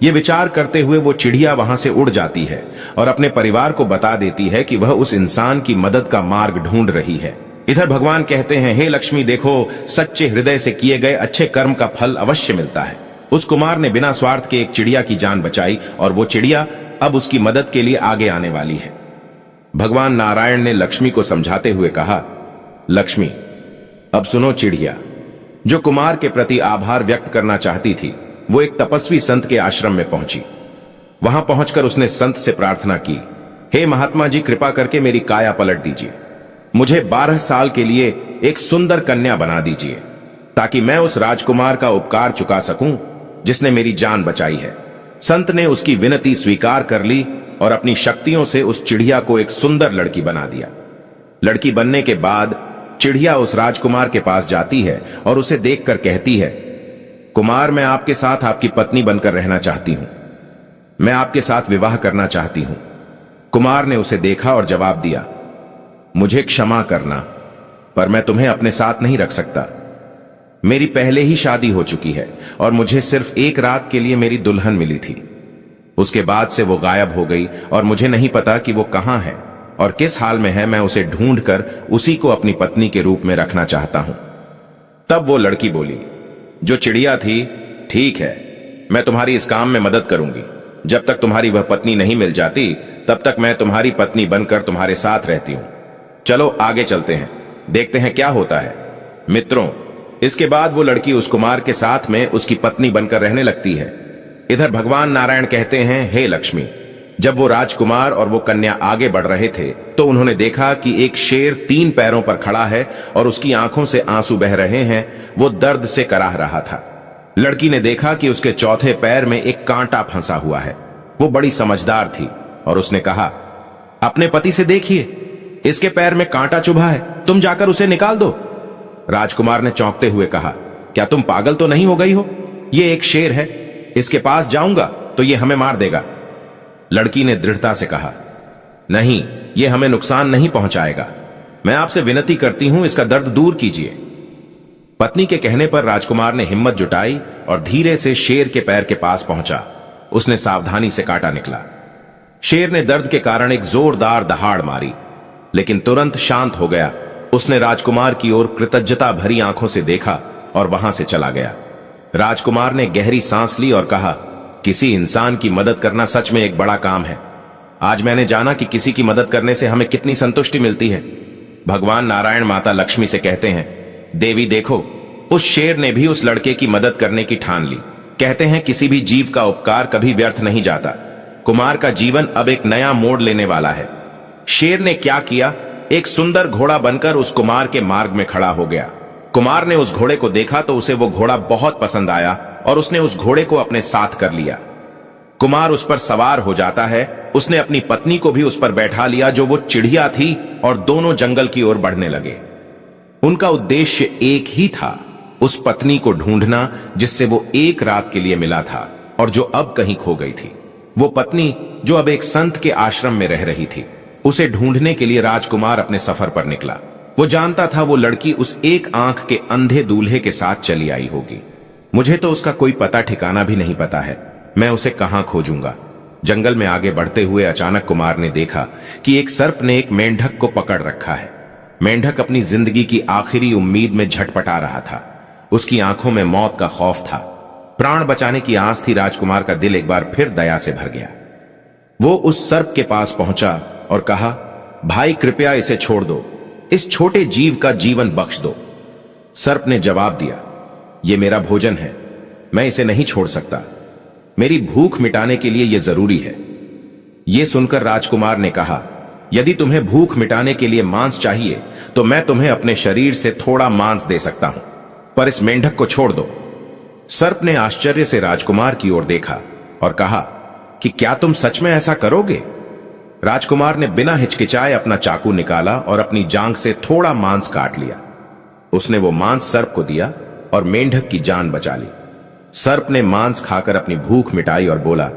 ये विचार करते हुए वो चिड़िया वहां से उड़ जाती है और अपने परिवार को बता देती है कि वह उस इंसान की मदद का मार्ग ढूंढ रही है। इधर भगवान कहते हैं, हे लक्ष्मी देखो, सच्चे हृदय से किए गए अच्छे कर्म का फल अवश्य मिलता है। उस कुमार ने बिना स्वार्थ के एक चिड़िया की जान बचाई और वो चिड़िया अब उसकी मदद के लिए आगे आने वाली है। भगवान नारायण ने लक्ष्मी को समझाते हुए कहा, लक्ष्मी अब सुनो चिड़िया, जो कुमार के प्रति आभार व्यक्त करना चाहती थी वो एक तपस्वी संत के आश्रम में पहुंची। वहां पहुंचकर उसने संत से प्रार्थना की, हे महात्मा जी कृपा करके मेरी काया पलट दीजिए, मुझे 12 साल के लिए एक सुंदर कन्या बना दीजिए ताकि मैं उस राजकुमार का उपकार चुका सकूं जिसने मेरी जान बचाई है। संत ने उसकी विनती स्वीकार कर ली और अपनी शक्तियों से उस चिड़िया को एक सुंदर लड़की बना दिया। लड़की बनने के बाद चिड़िया उस राजकुमार के पास जाती है और उसे देखकर कहती है, कुमार मैं आपके साथ आपकी पत्नी बनकर रहना चाहती हूं, मैं आपके साथ विवाह करना चाहती हूं। कुमार ने उसे देखा और जवाब दिया, मुझे क्षमा करना पर मैं तुम्हें अपने साथ नहीं रख सकता। मेरी पहले ही शादी हो चुकी है और मुझे सिर्फ एक रात के लिए मेरी दुल्हन मिली थी। उसके बाद से वो गायब हो गई और मुझे नहीं पता कि वो कहां है और किस हाल में है। मैं उसे ढूंढकर उसी को अपनी पत्नी के रूप में रखना चाहता हूं। तब वो लड़की बोली, जो चिड़िया थी, ठीक है मैं तुम्हारी इस काम में मदद करूंगी। जब तक तुम्हारी वह पत्नी नहीं मिल जाती तब तक मैं तुम्हारी पत्नी बनकर तुम्हारे साथ रहती हूं। चलो आगे चलते हैं, देखते हैं क्या होता है। मित्रों, इसके बाद वो लड़की उस कुमार के साथ में उसकी पत्नी बनकर रहने लगती है। इधर भगवान नारायण कहते हैं, हे लक्ष्मी, जब वो राजकुमार और वो कन्या आगे बढ़ रहे थे तो उन्होंने देखा कि एक शेर 3 पैरों पर खड़ा है और उसकी आंखों से आंसू बह रहे हैं। वो दर्द से कराह रहा था। लड़की ने देखा कि उसके चौथे पैर में एक कांटा फंसा हुआ है। वो बड़ी समझदार थी और उसने कहा, अपने पति से देखिए, इसके पैर में कांटा चुभा है, तुम जाकर उसे निकाल दो। राजकुमार ने चौंकते हुए कहा, क्या तुम पागल तो नहीं हो गई हो? ये एक शेर है, इसके पास जाऊंगा तो ये हमें मार देगा। लड़की ने दृढ़ता से कहा, नहीं, ये हमें नुकसान नहीं पहुंचाएगा। मैं आपसे विनती करती हूं, इसका दर्द दूर कीजिए। पत्नी के कहने पर राजकुमार ने हिम्मत जुटाई और धीरे से शेर के पैर के पास पहुंचा। उसने सावधानी से काटा निकला। शेर ने दर्द के कारण एक जोरदार दहाड़ मारी लेकिन तुरंत शांत हो गया। उसने राजकुमार की ओर कृतज्ञता भरी आंखों से देखा और वहां से चला गया। राजकुमार ने गहरी सांस ली और कहा, किसी इंसान की मदद करना सच में एक बड़ा काम है। आज मैंने जाना कि किसी की मदद करने से हमें कितनी संतुष्टि मिलती है। भगवान नारायण माता लक्ष्मी से कहते हैं, देवी देखो, उस शेर ने भी उस लड़के की मदद करने की ठान ली। कहते हैं किसी भी जीव का उपकार कभी व्यर्थ नहीं जाता। कुमार का जीवन अब एक नया मोड़ लेने वाला है। शेर ने क्या किया, एक सुंदर घोड़ा बनकर उस कुमार के मार्ग में खड़ा हो गया। कुमार ने उस घोड़े को देखा तो उसे वो घोड़ा बहुत पसंद आया और उसने उस घोड़े को अपने साथ कर लिया। कुमार उस पर सवार हो जाता है। उसने अपनी पत्नी को भी उस पर बैठा लिया जो वो चिड़िया थी और दोनों जंगल की ओर बढ़ने लगे। उनका उद्देश्य एक ही था, उस पत्नी को ढूंढना जिससे वो एक रात के लिए मिला था और जो अब कहीं खो गई थी। वो पत्नी जो अब एक संत के आश्रम में रह रही थी। उसे ढूंढने के लिए राजकुमार अपने सफर पर निकला। वो जानता था वो लड़की उस एक आंख के अंधे दूल्हे के साथ चली आई होगी। मुझे तो उसका कोई पता ठिकाना भी नहीं पता है, मैं उसे कहां खोजूंगा। जंगल में आगे बढ़ते हुए अचानक कुमार ने देखा कि एक सर्प ने एक मेंढक को पकड़ रखा है। मेंढक अपनी जिंदगी की आखिरी उम्मीद में झटपटा रहा था। उसकी आंखों में मौत का खौफ था। प्राण बचाने की आस थी। राजकुमार का दिल एक बार फिर दया से भर गया। वो उस सर्प के पास पहुंचा और कहा, भाई कृपया इसे छोड़ दो, इस छोटे जीव का जीवन बख्श दो। सर्प ने जवाब दिया, ये मेरा भोजन है, मैं इसे नहीं छोड़ सकता। मेरी भूख मिटाने के लिए यह जरूरी है। यह सुनकर राजकुमार ने कहा, यदि तुम्हें भूख मिटाने के लिए मांस चाहिए तो मैं तुम्हें अपने शरीर से थोड़ा मांस दे सकता हूं, पर इस मेंढक को छोड़ दो। सर्प ने आश्चर्य से राजकुमार की ओर देखा और कहा कि क्या तुम सच में ऐसा करोगे? राजकुमार ने बिना हिचकिचाए अपना चाकू निकाला और अपनी जांघ से थोड़ा मांस काट लिया। उसने वो मांस सर्प को दिया और मेंढक की जान बचा ली। सर्प ने मांस खाकर अपनी भूख मिटाई और बोला,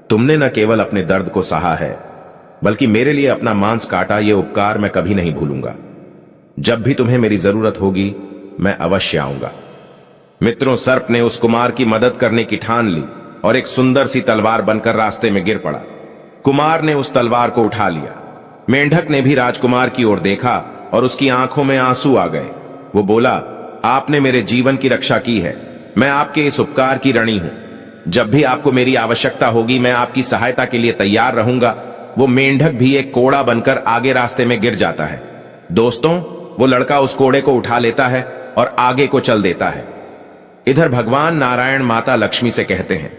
तुमने न केवल अपने दर्द को सहा है बल्कि मेरे लिए अपना मांस काटा, यह उपकार मैं कभी नहीं भूलूंगा। जब भी तुम्हें मेरी जरूरत होगी मैं अवश्य आऊंगा। मित्रों, सर्प ने उस कुमार की मदद करने की ठान ली और एक सुंदर सी तलवार बनकर रास्ते में गिर पड़ा। कुमार ने उस तलवार को उठा लिया। मेंढक ने भी राजकुमार की ओर देखा और उसकी आंखों में आंसू आ गए। वो बोला, आपने मेरे जीवन की रक्षा की है, मैं आपके इस उपकार की ऋणी हूं। जब भी आपको मेरी आवश्यकता होगी मैं आपकी सहायता के लिए तैयार रहूंगा। वो मेंढक भी एक कोड़ा बनकर आगे रास्ते में गिर जाता है। दोस्तों, वो लड़का उस कोड़े को उठा लेता है और आगे को चल देता है। इधर भगवान नारायण माता लक्ष्मी से कहते हैं,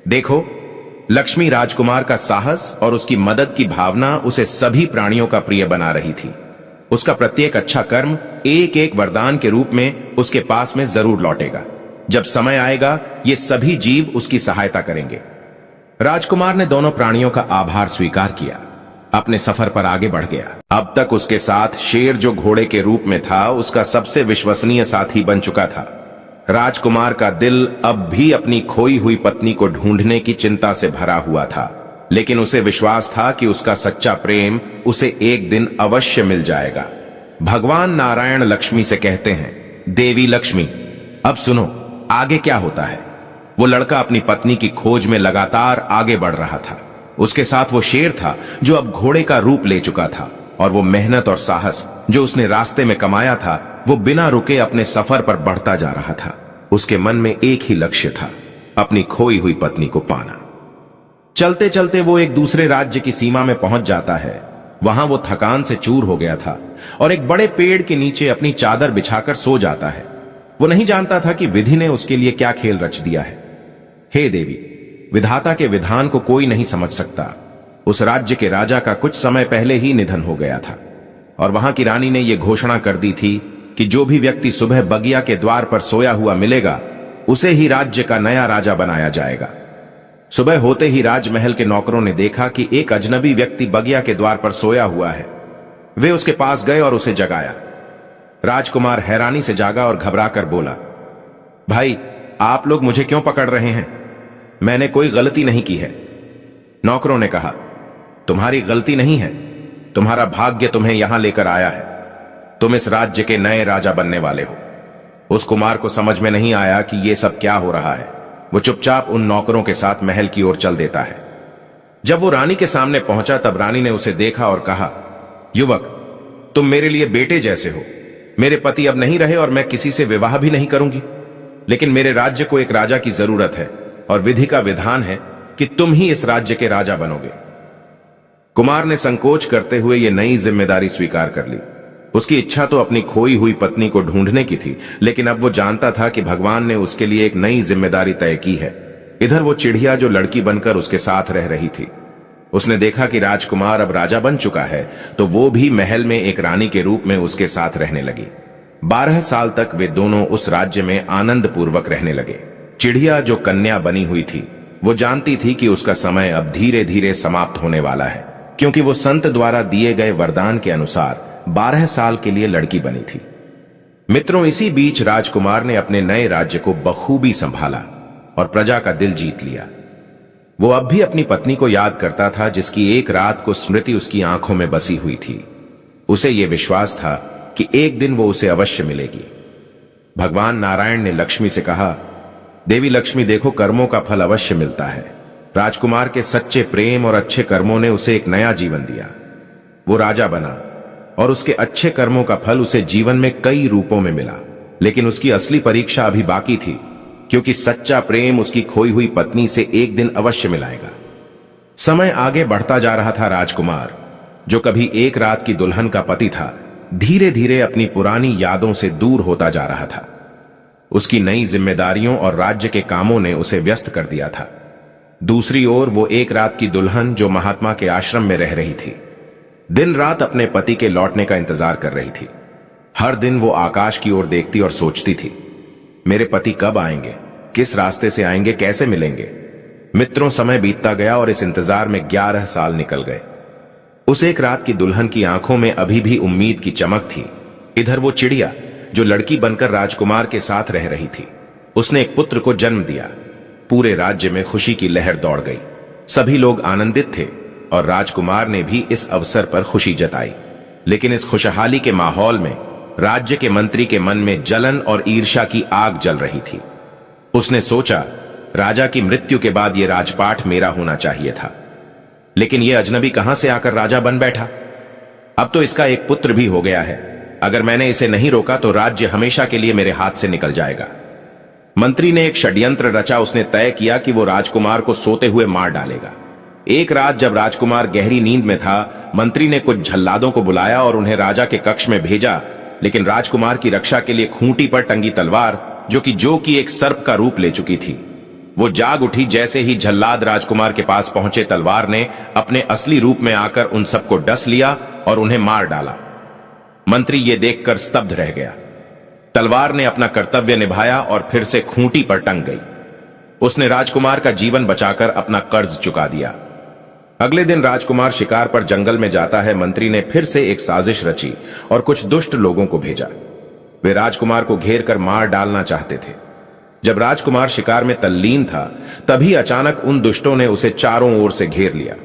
देखो, लक्ष्मी राजकुमार का साहस और उसकी मदद की भावना उसे सभी प्राणियों का प्रिय बना रही थी। उसका प्रत्येक अच्छा कर्म एक एक वरदान के रूप में उसके पास में जरूर लौटेगा। जब समय आएगा ये सभी जीव उसकी सहायता करेंगे। राजकुमार ने दोनों प्राणियों का आभार स्वीकार किया, अपने सफर पर आगे बढ़ गया। अब तक उसके साथ शेर, जो घोड़े के रूप में था, उसका सबसे विश्वसनीय साथी बन चुका था। राजकुमार का दिल अब भी अपनी खोई हुई पत्नी को ढूंढने की चिंता से भरा हुआ था, लेकिन उसे विश्वास था कि उसका सच्चा प्रेम उसे एक दिन अवश्य मिल जाएगा। भगवान नारायण लक्ष्मी से कहते हैं, देवी लक्ष्मी, अब सुनो आगे क्या होता है। वो लड़का अपनी पत्नी की खोज में लगातार आगे बढ़ रहा था। उसके साथ वो शेर था जो अब घोड़े का रूप ले चुका था, और वो मेहनत और साहस जो उसने रास्ते में कमाया था वो बिना रुके अपने सफर पर बढ़ता जा रहा था। उसके मन में एक ही लक्ष्य था, अपनी खोई हुई पत्नी को पाना। चलते चलते वो एक दूसरे राज्य की सीमा में पहुंच जाता है। वहां वो थकान से चूर हो गया था और एक बड़े पेड़ के नीचे अपनी चादर बिछाकर सो जाता है। वो नहीं जानता था कि विधि ने उसके लिए क्या खेल रच दिया है। हे देवी, विधाता के विधान को कोई नहीं समझ सकता। उस राज्य के राजा का कुछ समय पहले ही निधन हो गया था और वहां की रानी ने यह घोषणा कर दी थी कि जो भी व्यक्ति सुबह बगिया के द्वार पर सोया हुआ मिलेगा उसे ही राज्य का नया राजा बनाया जाएगा। सुबह होते ही राजमहल के नौकरों ने देखा कि एक अजनबी व्यक्ति बगिया के द्वार पर सोया हुआ है। वे उसके पास गए और उसे जगाया। राजकुमार हैरानी से जागा और घबराकर बोला, भाई, आप लोग मुझे क्यों पकड़ रहे हैं? मैंने कोई गलती नहीं की है। नौकरों ने कहा, तुम्हारी गलती नहीं है, तुम्हारा भाग्य तुम्हें यहां लेकर आया है। तुम इस राज्य के नए राजा बनने वाले हो। उस कुमार को समझ में नहीं आया कि यह सब क्या हो रहा है। वो चुपचाप उन नौकरों के साथ महल की ओर चल देता है। जब वो रानी के सामने पहुंचा तब रानी ने उसे देखा और कहा, युवक, तुम मेरे लिए बेटे जैसे हो। मेरे पति अब नहीं रहे और मैं किसी से विवाह भी नहीं करूंगी, लेकिन मेरे राज्य को एक राजा की जरूरत है और विधि का विधान है कि तुम ही इस राज्य के राजा बनोगे। कुमार ने संकोच करते हुए यह नई जिम्मेदारी स्वीकार कर ली। उसकी इच्छा तो अपनी खोई हुई पत्नी को ढूंढने की थी, लेकिन अब वो जानता था कि भगवान ने उसके लिए एक नई जिम्मेदारी तय की है। इधर वो चिड़िया जो लड़की बनकर उसके साथ रह रही थी, उसने देखा कि राजकुमार अब राजा बन चुका है, तो वो भी महल में एक रानी के रूप में उसके साथ रहने लगी। 12 साल तक वे दोनों उस राज्य में आनंद पूर्वक रहने लगे। चिड़िया जो कन्या बनी हुई थी, वो जानती थी कि उसका समय अब धीरे धीरे समाप्त होने वाला है, क्योंकि वो संत द्वारा दिए गए वरदान के अनुसार 12 साल के लिए लड़की बनी थी। मित्रों, इसी बीच राजकुमार ने अपने नए राज्य को बखूबी संभाला और प्रजा का दिल जीत लिया। वो अब भी अपनी पत्नी को याद करता था, जिसकी एक रात को स्मृति उसकी आंखों में बसी हुई थी। उसे यह विश्वास था कि एक दिन वो उसे अवश्य मिलेगी। भगवान नारायण ने लक्ष्मी से कहा, देवी लक्ष्मी, देखो, कर्मों का फल अवश्य मिलता है। राजकुमार के सच्चे प्रेम और अच्छे कर्मों ने उसे एक नया जीवन दिया। वो राजा बना और उसके अच्छे कर्मों का फल उसे जीवन में कई रूपों में मिला, लेकिन उसकी असली परीक्षा अभी बाकी थी, क्योंकि सच्चा प्रेम उसकी खोई हुई पत्नी से एक दिन अवश्य मिलाएगा। समय आगे बढ़ता जा रहा था। राजकुमार, जो कभी एक रात की दुल्हन का पति था, धीरे धीरे अपनी पुरानी यादों से दूर होता जा रहा था। उसकी नई जिम्मेदारियों और राज्य के कामों ने उसे व्यस्त कर दिया था। दूसरी ओर वो एक रात की दुल्हन जो महात्मा के आश्रम में रह रही थी, दिन रात अपने पति के लौटने का इंतजार कर रही थी। हर दिन वो आकाश की ओर देखती और सोचती थी, मेरे पति कब आएंगे, किस रास्ते से आएंगे, कैसे मिलेंगे। मित्रों, समय बीतता गया और इस इंतजार में 11 साल निकल गए। उस एक रात की दुल्हन की आंखों में अभी भी उम्मीद की चमक थी। इधर वो चिड़िया जो लड़की बनकर राजकुमार के साथ रह रही थी, उसने एक पुत्र को जन्म दिया। पूरे राज्य में खुशी की लहर दौड़ गई। सभी लोग आनंदित थे और राजकुमार ने भी इस अवसर पर खुशी जताई। लेकिन इस खुशहाली के माहौल में राज्य के मंत्री के मन में जलन और ईर्ष्या की आग जल रही थी। उसने सोचा, राजा की मृत्यु के बाद यह राजपाट मेरा होना चाहिए था, लेकिन यह अजनबी कहां से आकर राजा बन बैठा। अब तो इसका एक पुत्र भी हो गया है। अगर मैंने इसे नहीं रोका तो राज्य हमेशा के लिए मेरे हाथ से निकल जाएगा। मंत्री ने एक षड्यंत्र रचा। उसने तय किया कि वो राजकुमार को सोते हुए मार डालेगा। एक रात जब राजकुमार गहरी नींद में था, मंत्री ने कुछ झल्लादों को बुलाया और उन्हें राजा के कक्ष में भेजा, लेकिन राजकुमार की रक्षा के लिए खूंटी पर टंगी तलवार, जो कि एक सर्प का रूप ले चुकी थी, वो जाग उठी। जैसे ही झल्लाद राजकुमार के पास पहुंचे, तलवार ने अपने असली रूप में आकर उन सबको डस लिया और उन्हें मार डाला। मंत्री ये देखकर स्तब्ध रह गया। तलवार ने अपना कर्तव्य निभाया और फिर से खूंटी पर टंग गई। उसने राजकुमार का जीवन बचाकर अपना कर्ज चुका दिया। अगले दिन राजकुमार शिकार पर जंगल में जाता है। मंत्री ने फिर से एक साजिश रची और कुछ दुष्ट लोगों को भेजा। वे राजकुमार को घेर कर मार डालना चाहते थे। जब राजकुमार शिकार में तल्लीन था, तभी अचानक उन दुष्टों ने उसे चारों ओर से घेर लिया,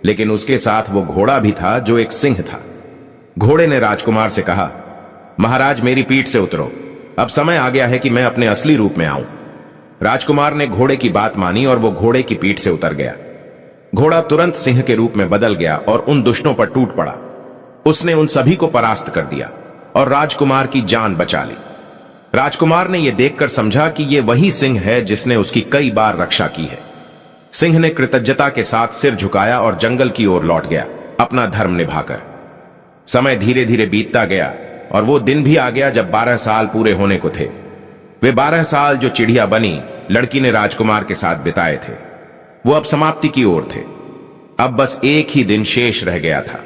लेकिन उसके साथ वो घोड़ा भी था जो एक सिंह था। घोड़े ने राजकुमार से कहा, महाराज मेरी पीठ से उतरो, अब समय आ गया है कि मैं अपने असली रूप में आऊं। राजकुमार ने घोड़े की बात मानी और वो घोड़े की पीठ से उतर गया। घोड़ा तुरंत सिंह के रूप में बदल गया और उन दुष्टों पर टूट पड़ा। उसने उन सभी को परास्त कर दिया और राजकुमार की जान बचा ली। राजकुमार ने यह देखकर समझा कि यह वही सिंह है जिसने उसकी कई बार रक्षा की है। सिंह ने कृतज्ञता के साथ सिर झुकाया और जंगल की ओर लौट गया, अपना धर्म निभाकर। समय धीरे धीरे बीतता गया और वो दिन भी आ गया जब 12 साल पूरे होने को थे। वे 12 साल जो चिड़िया बनी लड़की ने राजकुमार के साथ बिताए थे, वो अब समाप्ति की ओर थे। अब बस एक ही दिन शेष रह गया था।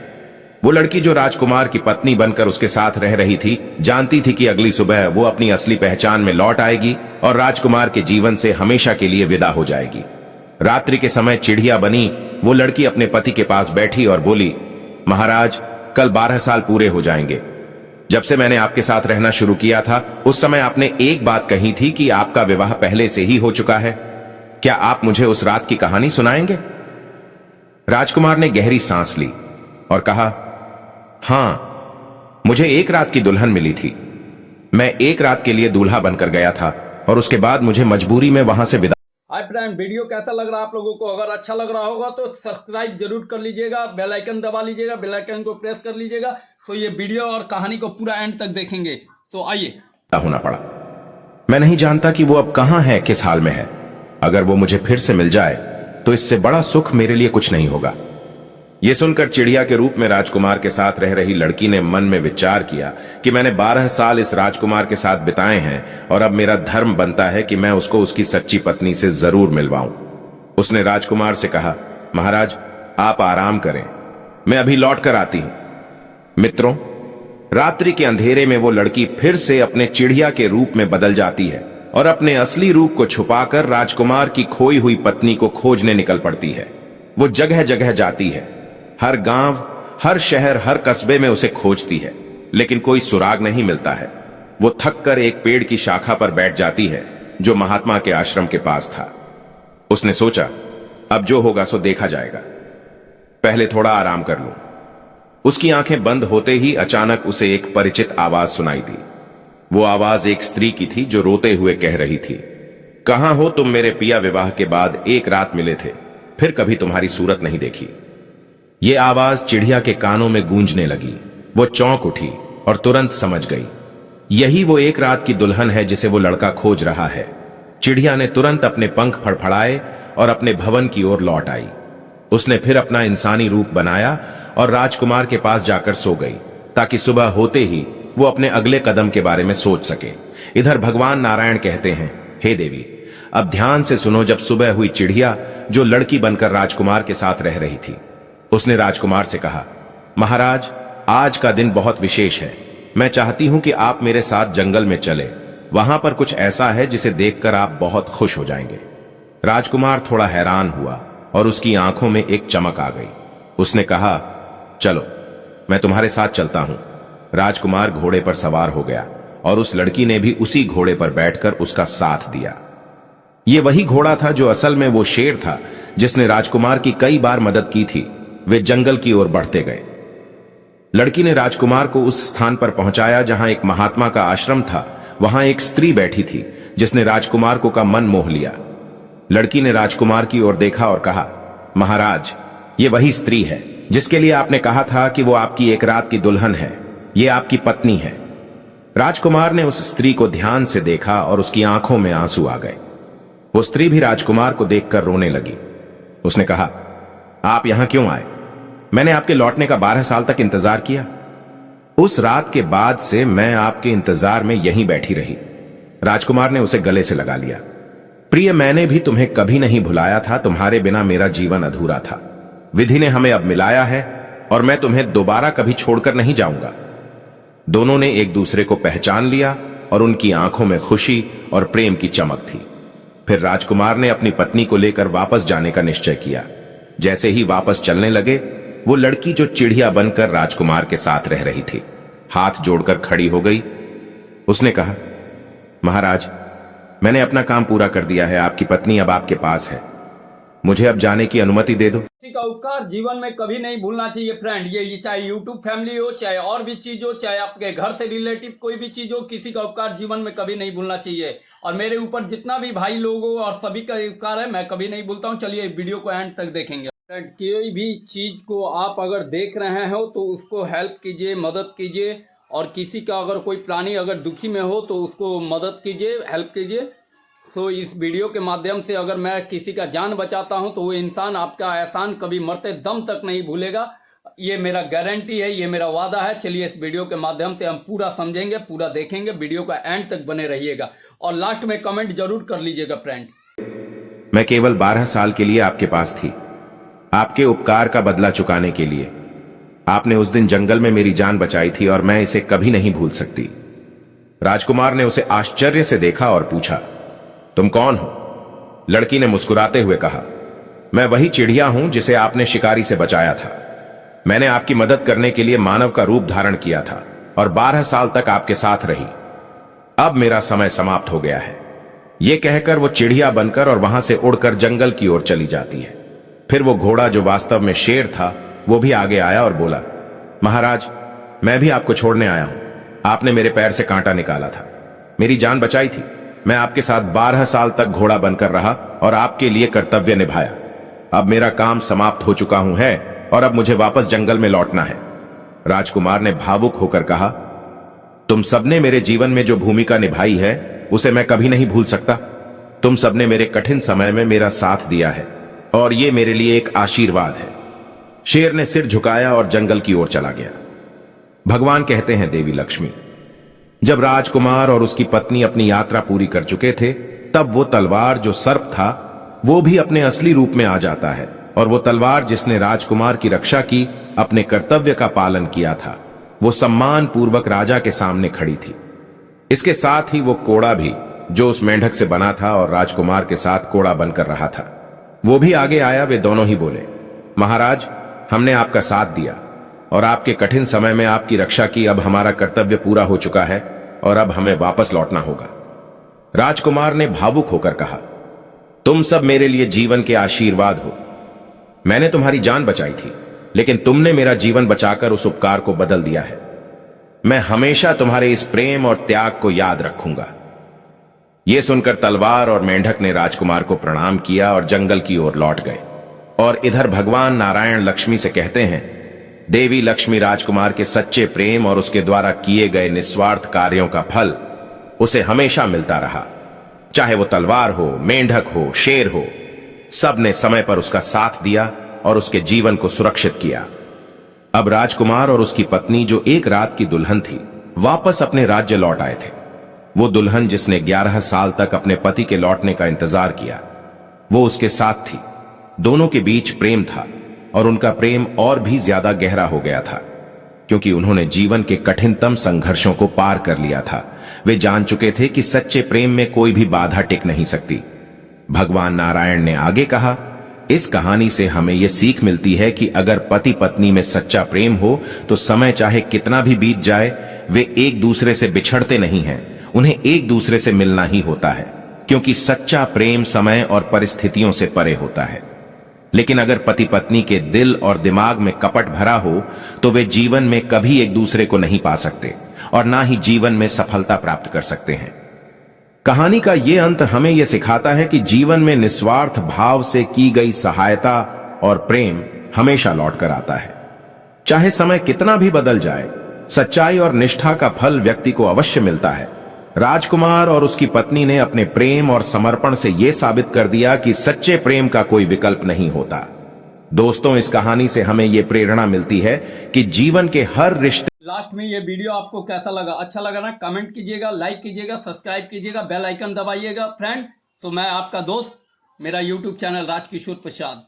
वो लड़की जो राजकुमार की पत्नी बनकर उसके साथ रह रही थी, जानती थी कि अगली सुबह वो अपनी असली पहचान में लौट आएगी और राजकुमार के जीवन से हमेशा के लिए विदा हो जाएगी। रात्रि के समय चिड़िया बनी वो लड़की अपने पति के पास बैठी और बोली, महाराज कल 12 साल पूरे हो जाएंगे। जब से मैंने आपके साथ रहना शुरू किया था, उस समय आपने एक बात कही थी कि आपका विवाह पहले से ही हो चुका है। क्या आप मुझे उस रात की कहानी सुनाएंगे? राजकुमार ने गहरी सांस ली और कहा, हां, मुझे एक रात की दुल्हन मिली थी। मैं एक रात के लिए दूल्हा बनकर गया था और उसके बाद मुझे मजबूरी में वहां से विदा। हाय फ्रेंड, वीडियो कैसा लग रहा है आप लोगों को? अगर अच्छा लग रहा होगा तो सब्सक्राइब जरूर कर लीजिएगा, बेल आइकन दबा लीजिएगा, बेल आइकन को प्रेस कर लीजिएगा, तो ये वीडियो और कहानी को पूरा एंड तक देखेंगे। तो आइए। होना पड़ा। मैं नहीं जानता कि वो अब कहां है, किस हाल में है। अगर वो मुझे फिर से मिल जाए तो इससे बड़ा सुख मेरे लिए कुछ नहीं होगा। यह सुनकर चिड़िया के रूप में राजकुमार के साथ रह रही लड़की ने मन में विचार किया कि मैंने 12 साल इस राजकुमार के साथ बिताए हैं और अब मेरा धर्म बनता है कि मैं उसको उसकी सच्ची पत्नी से जरूर मिलवाऊं। उसने राजकुमार से कहा, महाराज आप आराम करें, मैं अभी लौट कर आती हूं। मित्रों, रात्रि के अंधेरे में वो लड़की फिर से अपने चिड़िया के रूप में बदल जाती है और अपने असली रूप को छुपाकर राजकुमार की खोई हुई पत्नी को खोजने निकल पड़ती है। वो जगह जगह जाती है, हर गांव, हर शहर, हर कस्बे में उसे खोजती है, लेकिन कोई सुराग नहीं मिलता है। वो थक कर एक पेड़ की शाखा पर बैठ जाती है जो महात्मा के आश्रम के पास था। उसने सोचा, अब जो होगा सो देखा जाएगा, पहले थोड़ा आराम कर लूं। उसकी आंखें बंद होते ही अचानक उसे एक परिचित आवाज सुनाई दी। वो आवाज एक स्त्री की थी जो रोते हुए कह रही थी, कहां हो तुम मेरे पिया? विवाह के बाद एक रात मिले थे, फिर कभी तुम्हारी सूरत नहीं देखी। ये आवाज चिड़िया के कानों में गूंजने लगी। वो चौंक उठी और तुरंत समझ गई, यही वो एक रात की दुल्हन है जिसे वो लड़का खोज रहा है। चिड़िया ने तुरंत अपने पंख फड़फड़ाए और अपने भवन की ओर लौट आई। उसने फिर अपना इंसानी रूप बनाया और राजकुमार के पास जाकर सो गई, ताकि सुबह होते ही वो अपने अगले कदम के बारे में सोच सके। इधर भगवान नारायण कहते हैं, हे देवी, अब ध्यान से सुनो। जब सुबह हुई, चिड़िया जो लड़की बनकर राजकुमार के साथ रह रही थी, उसने राजकुमार से कहा, महाराज आज का दिन बहुत विशेष है। मैं चाहती हूं कि आप मेरे साथ जंगल में चले। वहां पर कुछ ऐसा है जिसे देखकर आप बहुत खुश हो जाएंगे। राजकुमार थोड़ा हैरान हुआ और उसकी आंखों में एक चमक आ गई। उसने कहा, चलो मैं तुम्हारे साथ चलता हूं। राजकुमार घोड़े पर सवार हो गया और उस लड़की ने भी उसी घोड़े पर बैठकर उसका साथ दिया। यह वही घोड़ा था जो असल में वो शेर था जिसने राजकुमार की कई बार मदद की थी। वे जंगल की ओर बढ़ते गए। लड़की ने राजकुमार को उस स्थान पर पहुंचाया जहां एक महात्मा का आश्रम था। वहां एक स्त्री बैठी थी जिसने राजकुमार को का मन मोह लिया। लड़की ने राजकुमार की ओर देखा और कहा, महाराज, ये वही स्त्री है जिसके लिए आपने कहा था कि वो आपकी एक रात की दुल्हन है। ये आपकी पत्नी है। राजकुमार ने उस स्त्री को ध्यान से देखा और उसकी आंखों में आंसू आ गए। वो स्त्री भी राजकुमार को देखकर रोने लगी। उसने कहा, आप यहां क्यों आए? मैंने आपके लौटने का 12 साल तक इंतजार किया। उस रात के बाद से मैं आपके इंतजार में यहीं बैठी रही। राजकुमार ने उसे गले से लगा लिया। प्रिय, मैंने भी तुम्हें कभी नहीं भुलाया था। तुम्हारे बिना मेरा जीवन अधूरा था। विधि ने हमें अब मिलाया है और मैं तुम्हें दोबारा कभी छोड़कर नहीं जाऊंगा। दोनों ने एक दूसरे को पहचान लिया और उनकी आंखों में खुशी और प्रेम की चमक थी। फिर राजकुमार ने अपनी पत्नी को लेकर वापस जाने का निश्चय किया। जैसे ही वापस चलने लगे, वो लड़की जो चिड़िया बनकर राजकुमार के साथ रह रही थी, हाथ जोड़कर खड़ी हो गई। उसने कहा, महाराज, मैंने अपना काम पूरा कर दिया है। आपकी पत्नी अब आपके पास है। मुझे अब जाने की अनुमति दे दो। किसी का उपकार जीवन में कभी नहीं भूलना चाहिए फ्रेंड। ये चाहे यूट्यूब फैमिली हो, चाहे और भी चीज हो, चाहे आपके घर से रिलेटिव कोई भी चीज हो, किसी का उपकार जीवन में कभी नहीं भूलना चाहिए। और मेरे ऊपर जितना भी भाई लोग हो और सभी का उपकार है, मैं कभी नहीं भूलता हूँ। चलिए वीडियो को एंड तक देखेंगे फ्रेंड। कोई भी चीज को आप अगर देख रहे हो तो उसको हेल्प कीजिए, मदद कीजिए। और किसी का अगर कोई प्राणी अगर दुखी में हो तो उसको मदद कीजिए, हेल्प कीजिए। सो इस वीडियो के माध्यम से अगर मैं किसी का जान बचाता हूं तो वो इंसान आपका एहसान कभी मरते दम तक नहीं भूलेगा। ये मेरा गारंटी है, ये मेरा वादा है। चलिए इस वीडियो के माध्यम से हम पूरा समझेंगे, पूरा देखेंगे। वीडियो का एंड तक बने रहिएगा और लास्ट में कमेंट जरूर कर लीजिएगा फ्रेंड। मैं केवल 12 साल के लिए आपके पास थी, आपके उपकार का बदला चुकाने के लिए। आपने उस दिन जंगल में मेरी जान बचाई थी और मैं इसे कभी नहीं भूल सकती। राजकुमार ने उसे आश्चर्य से देखा और पूछा, तुम कौन हो? लड़की ने मुस्कुराते हुए कहा, मैं वही चिड़िया हूं जिसे आपने शिकारी से बचाया था। मैंने आपकी मदद करने के लिए मानव का रूप धारण किया था और 12 साल तक आपके साथ रही। अब मेरा समय समाप्त हो गया है। यह कहकर वो चिड़िया बनकर और वहां से उड़कर जंगल की ओर चली जाती है। फिर वो घोड़ा जो वास्तव में शेर था, वो भी आगे आया और बोला, महाराज, मैं भी आपको छोड़ने आया हूं। आपने मेरे पैर से कांटा निकाला था, मेरी जान बचाई थी। मैं आपके साथ 12 साल तक घोड़ा बनकर रहा और आपके लिए कर्तव्य निभाया। अब मेरा काम समाप्त हो चुका है और अब मुझे वापस जंगल में लौटना है। राजकुमार ने भावुक होकर कहा, तुम सबने मेरे जीवन में जो भूमिका निभाई है उसे मैं कभी नहीं भूल सकता। तुम सबने मेरे कठिन समय में मेरा साथ दिया है और ये मेरे लिए एक आशीर्वाद है। शेर ने सिर झुकाया और जंगल की ओर चला गया। भगवान कहते हैं, देवी लक्ष्मी, जब राजकुमार और उसकी पत्नी अपनी यात्रा पूरी कर चुके थे, तब वो तलवार जो सर्प था वो भी अपने असली रूप में आ जाता है। और वो तलवार जिसने राजकुमार की रक्षा की, अपने कर्तव्य का पालन किया था, वो सम्मान पूर्वक राजा के सामने खड़ी थी। इसके साथ ही वो कोड़ा भी, जो उस मेंढक से बना था और राजकुमार के साथ कोड़ा बनकर रहा था, वो भी आगे आया। वे दोनों ही बोले, महाराज, हमने आपका साथ दिया और आपके कठिन समय में आपकी रक्षा की। अब हमारा कर्तव्य पूरा हो चुका है और अब हमें वापस लौटना होगा। राजकुमार ने भावुक होकर कहा, तुम सब मेरे लिए जीवन के आशीर्वाद हो। मैंने तुम्हारी जान बचाई थी, लेकिन तुमने मेरा जीवन बचाकर उस उपकार को बदल दिया है। मैं हमेशा तुम्हारे इस प्रेम और त्याग को याद रखूंगा। यह सुनकर तलवार और मेंढक ने राजकुमार को प्रणाम किया और जंगल की ओर लौट गए। और इधर भगवान नारायण लक्ष्मी से कहते हैं, देवी लक्ष्मी राजकुमार के सच्चे प्रेम और उसके द्वारा किए गए निस्वार्थ कार्यों का फल उसे हमेशा मिलता रहा। चाहे वो तलवार हो, मेंढक हो, शेर हो, सब ने समय पर उसका साथ दिया और उसके जीवन को सुरक्षित किया। अब राजकुमार और उसकी पत्नी, जो एक रात की दुल्हन थी, वापस अपने राज्य लौट आए थे। वो दुल्हन जिसने 11 साल तक अपने पति के लौटने का इंतजार किया, वो उसके साथ थी। दोनों के बीच प्रेम था और उनका प्रेम और भी ज्यादा गहरा हो गया था, क्योंकि उन्होंने जीवन के कठिनतम संघर्षों को पार कर लिया था। वे जान चुके थे कि सच्चे प्रेम में कोई भी बाधा टिक नहीं सकती। भगवान नारायण ने आगे कहा, इस कहानी से हमें यह सीख मिलती है कि अगर पति पत्नी में सच्चा प्रेम हो तो समय चाहे कितना भी बीत जाए, वे एक दूसरे से बिछड़ते नहीं हैं। उन्हें एक दूसरे से मिलना ही होता है, क्योंकि सच्चा प्रेम समय और परिस्थितियों से परे होता है। लेकिन अगर पति पत्नी के दिल और दिमाग में कपट भरा हो तो वे जीवन में कभी एक दूसरे को नहीं पा सकते और ना ही जीवन में सफलता प्राप्त कर सकते हैं। कहानी का यह अंत हमें यह सिखाता है कि जीवन में निस्वार्थ भाव से की गई सहायता और प्रेम हमेशा लौट कर आता है। चाहे समय कितना भी बदल जाए, सच्चाई और निष्ठा का फल व्यक्ति को अवश्य मिलता है। राजकुमार और उसकी पत्नी ने अपने प्रेम और समर्पण से यह साबित कर दिया कि सच्चे प्रेम का कोई विकल्प नहीं होता। दोस्तों, इस कहानी से हमें यह प्रेरणा मिलती है कि जीवन के हर रिश्ते। लास्ट में ये वीडियो आपको कैसा लगा? अच्छा लगा ना? कमेंट कीजिएगा, लाइक कीजिएगा, सब्सक्राइब कीजिएगा, बेल आइकन दबाइएगा फ्रेंड। तो मैं आपका दोस्त, मेरा यूट्यूब चैनल राजकिशोर प्रसाद।